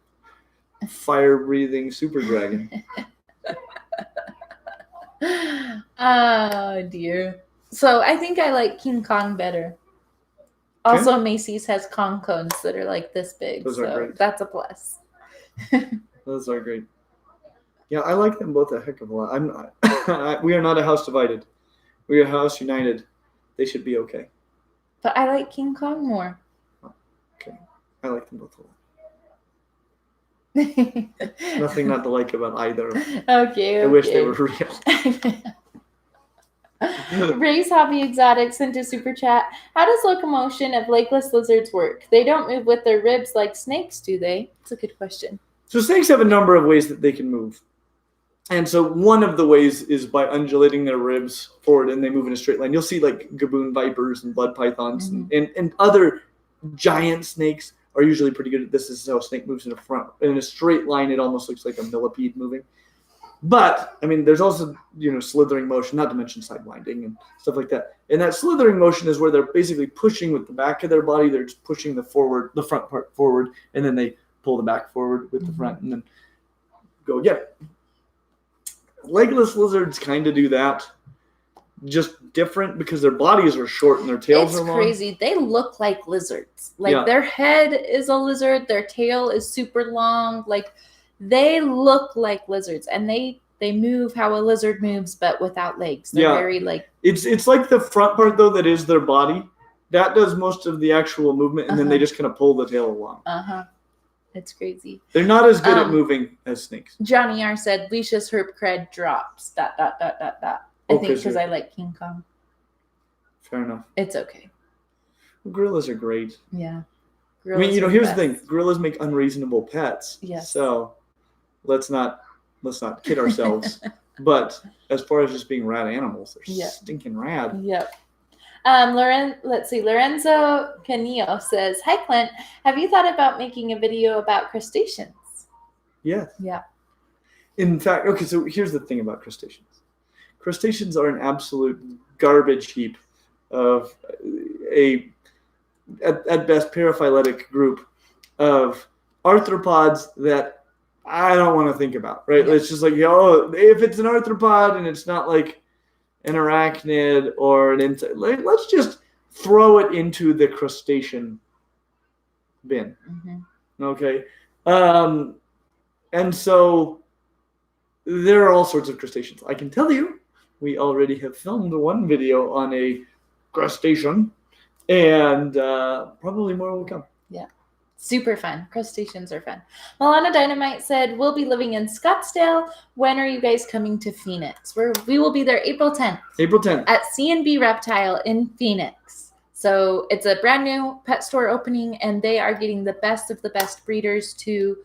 Speaker 1: fire-breathing super dragon?
Speaker 2: Oh, dear. So I think I like King Kong better.
Speaker 1: Okay.
Speaker 2: Also, Macy's has Kong cones that are like this big.
Speaker 1: Those are great.
Speaker 2: That's a plus.
Speaker 1: Those are great. Yeah, I like them both a heck of a lot. I'm not. We are not a house divided. We are a house united. They should be okay.
Speaker 2: But I like King Kong more.
Speaker 1: Okay. I like them both a lot. Nothing not to like about either.
Speaker 2: Okay.
Speaker 1: I wish they were real.
Speaker 2: Ray's Hobby Exotic sent a super chat. How does locomotion of lakeless lizards work? They don't move with their ribs like snakes, do they? It's a good question.
Speaker 1: So snakes have a number of ways that they can move. And so one of the ways is by undulating their ribs forward, and they move in a straight line. You'll see like gaboon vipers and blood pythons and other giant snakes are usually pretty good at this. This is how a snake moves in a front. In a straight line, it almost looks like a millipede moving. But, I mean, there's also, slithering motion, not to mention sidewinding and stuff like that. And that slithering motion is where they're basically pushing with the back of their body. They're just pushing the front part forward, and then they pull the back forward with the front and then go again. Legless lizards kind of do that. Just different because their bodies are short and their tails are long.
Speaker 2: It's crazy. They look like lizards. Like their head is a lizard. Their tail is super long. Like they look like lizards, and they move how a lizard moves, but without legs. They're very like.
Speaker 1: It's like the front part though that is their body. That does most of the actual movement, and then they just kind of pull the tail along.
Speaker 2: It's crazy.
Speaker 1: They're not as good at moving as snakes.
Speaker 2: Johnny R said, Leisha's herp cred drops. ... I think because I like King Kong.
Speaker 1: Fair enough.
Speaker 2: It's okay.
Speaker 1: Gorillas are great.
Speaker 2: Yeah.
Speaker 1: Gorillas here's the thing. Gorillas make unreasonable pets.
Speaker 2: Yes.
Speaker 1: So let's not kid ourselves. But as far as just being rad animals, they're stinking rad.
Speaker 2: Yep. Let's see. Lorenzo Canillo says, "Hi Clint, have you thought about making a video about crustaceans?"
Speaker 1: Yes.
Speaker 2: Yeah.
Speaker 1: In fact, okay, so here's the thing about crustaceans. Crustaceans are an absolute garbage heap of at best paraphyletic group of arthropods that I don't want to think about, right? Yeah. It's just like, if it's an arthropod and it's not like an arachnid or an insect, let's just throw it into the crustacean bin. Okay. And so there are all sorts of crustaceans. I can tell you, we already have filmed one video on a crustacean, and probably more will come. Yeah.
Speaker 2: Super fun. Crustaceans are fun. Milana Dynamite said, we'll be living in Scottsdale. When are you guys coming to Phoenix? We will be there April 10th.
Speaker 1: April 10th.
Speaker 2: At C&B Reptile in Phoenix. So it's a brand new pet store opening, and they are getting the best of the best breeders to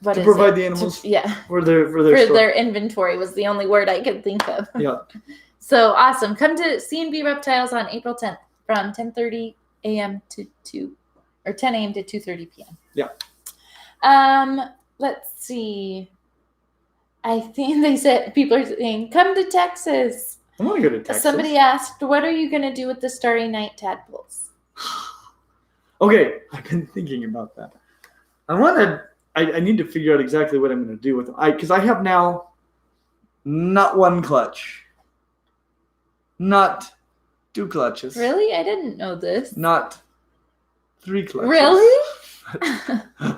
Speaker 1: provide the animals for
Speaker 2: their inventory was the only word I could think of.
Speaker 1: Yeah.
Speaker 2: So awesome. Come to C&B Reptiles on April 10th from 10:30 a.m. to 10 a.m. to 2:30 p.m.
Speaker 1: Yeah.
Speaker 2: Let's see. I think they said people are saying, come to Texas.
Speaker 1: I want to go to Texas.
Speaker 2: Somebody asked, what are you going to do with the Starry Night tadpoles?
Speaker 1: Okay. I've been thinking about that. I need to figure out exactly what I'm going to do with them. Because I have now not one clutch. Not 2 clutches.
Speaker 2: Really? I didn't know this.
Speaker 1: Not 3 clutches.
Speaker 2: Really?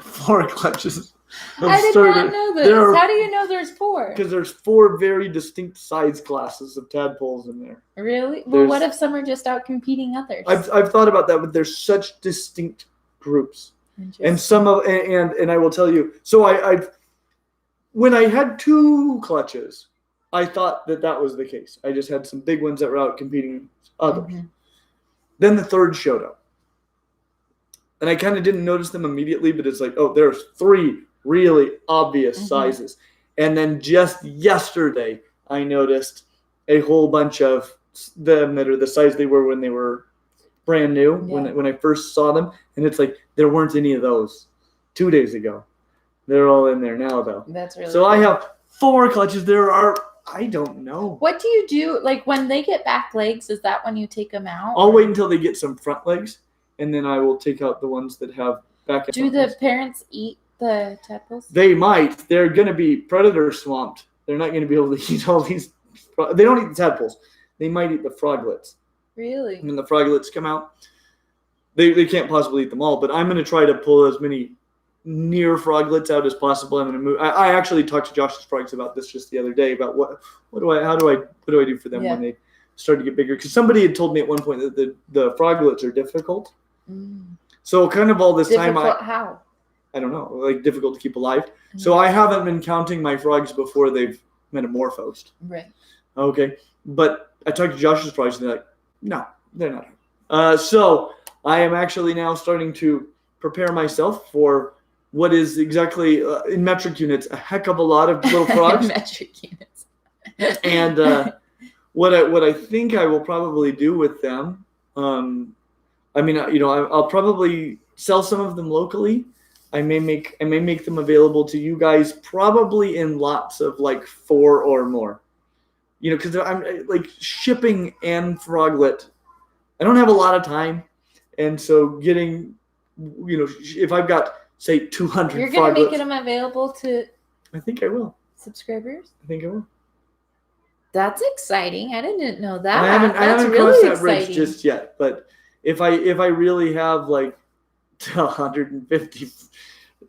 Speaker 1: 4 clutches.
Speaker 2: I did not know this. How do you know there's 4?
Speaker 1: Because there's 4 very distinct size classes of tadpoles in there.
Speaker 2: Really? Well, what if some are just out competing others?
Speaker 1: I've thought about that, but there's such distinct groups. And some of and I will tell you. So when I had 2 clutches, I thought that was the case. I just had some big ones that were out competing others. Then the 3rd showed up, and I kind of didn't notice them immediately, but it's like, there's 3 really obvious sizes. And then just yesterday, I noticed a whole bunch of them that are the size they were when they were brand new, when I first saw them. And it's like, there weren't any of those 2 days ago. They're all in there now, though.
Speaker 2: That's really
Speaker 1: so cool. I have 4 clutches. There are, I don't know.
Speaker 2: What do you do? Like, when they get back legs, is that when you take them out?
Speaker 1: I'll wait until they get some front legs, and then I will take out the ones that have back and
Speaker 2: Do the legs. Parents eat the tadpoles?
Speaker 1: They might. They're going to be predator swamped. They're not going to be able to eat all these. They don't eat the tadpoles. They might eat the froglets.
Speaker 2: Really?
Speaker 1: When the froglets come out, they can't possibly eat them all, but I'm going to try to pull as many near froglets out as possible. I'm going to move. I actually talked to Josh's frogs about this just the other day about what do I do for them when they start to get bigger? Because somebody had told me at one point that the froglets are difficult. So kind of all this
Speaker 2: difficult, how?
Speaker 1: I don't know, like difficult to keep alive. So I haven't been counting my frogs before they've metamorphosed.
Speaker 2: Right.
Speaker 1: Okay. But I talked to Josh's frogs, and they're like, no, they're not. So I am actually now starting to prepare myself for what is exactly, in metric units, a heck of a lot of little frogs.
Speaker 2: Metric units.
Speaker 1: And what I think I will probably do with them, I'll probably sell some of them locally. I may make them available to you guys, probably in lots of like 4 or more. Because I'm like shipping and froglet. I don't have a lot of time, and so getting, if I've got say 200,
Speaker 2: you're gonna make them available to.
Speaker 1: I think I will.
Speaker 2: Subscribers.
Speaker 1: I think I will.
Speaker 2: That's exciting. I didn't know that.
Speaker 1: And I haven't
Speaker 2: really
Speaker 1: crossed that
Speaker 2: exciting.
Speaker 1: bridge just yet. But if I really have like 150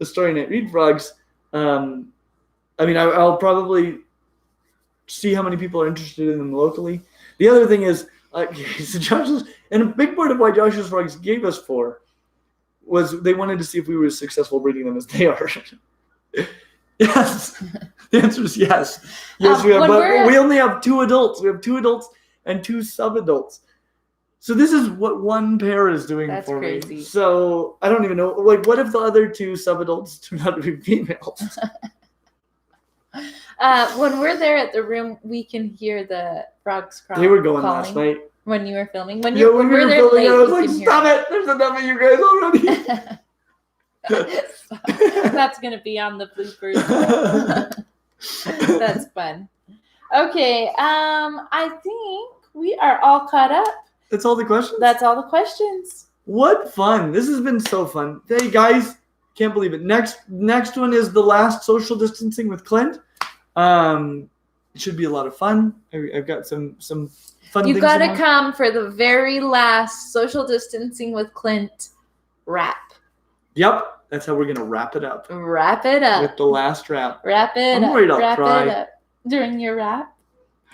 Speaker 1: Story Night Read frogs, I'll probably see how many people are interested in them locally. The other thing is, so Josh's, and a big part of why Josh's frogs gave us 4 was they wanted to see if we were as successful breeding them as they are. Yes. The answer is yes. Yes, we are. But we only have 2 adults. We have 2 adults and 2 sub-adults. So this is what one pair is doing for me. That's crazy. So I don't even know. Like, what if the other 2 sub-adults turn out to be females?
Speaker 2: When we're there at the room, we can hear the frogs crawling.
Speaker 1: They were going last night.
Speaker 2: When you were filming?
Speaker 1: When we were filming, I was like, stop it! There's enough of you guys already.
Speaker 2: That's going to be on the bloopers. That's fun. Okay, I think we are all caught up.
Speaker 1: That's all the questions?
Speaker 2: That's all the questions.
Speaker 1: What fun. This has been so fun. Hey, guys, can't believe it. Next one is the last social distancing with Clint. It should be a lot of fun. I've got some fun things. You got to
Speaker 2: come for the very last social distancing with Clint wrap.
Speaker 1: Yep. That's how we're going to wrap it up.
Speaker 2: Wrap it up.
Speaker 1: With the last wrap.
Speaker 2: Wrap it
Speaker 1: I'm
Speaker 2: up.
Speaker 1: worried I'll
Speaker 2: wrap
Speaker 1: cry.
Speaker 2: It up. During your wrap?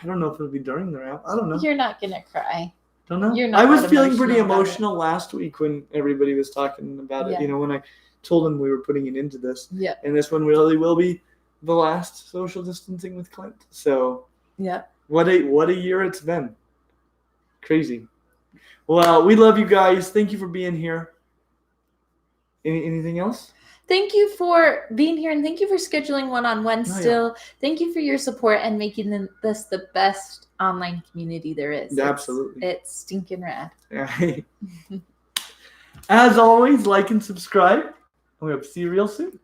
Speaker 1: I don't know if it'll be during the wrap. I don't know.
Speaker 2: You're not going to cry.
Speaker 1: Don't know.
Speaker 2: You're not
Speaker 1: I was feeling pretty emotional last week when everybody was talking about it. When I told them we were putting it into this.
Speaker 2: Yeah.
Speaker 1: And this one really will be the last social distancing with Clint. So
Speaker 2: yeah.
Speaker 1: What a year it's been. Crazy. Well, we love you guys. Thank you for being here. Anything else?
Speaker 2: Thank you for being here, and thank you for scheduling one-on-one still. Yeah. Thank you for your support and making this the best online community there is.
Speaker 1: Absolutely.
Speaker 2: It's stinking rad.
Speaker 1: Right. As always, like and subscribe. We hope to see you real soon.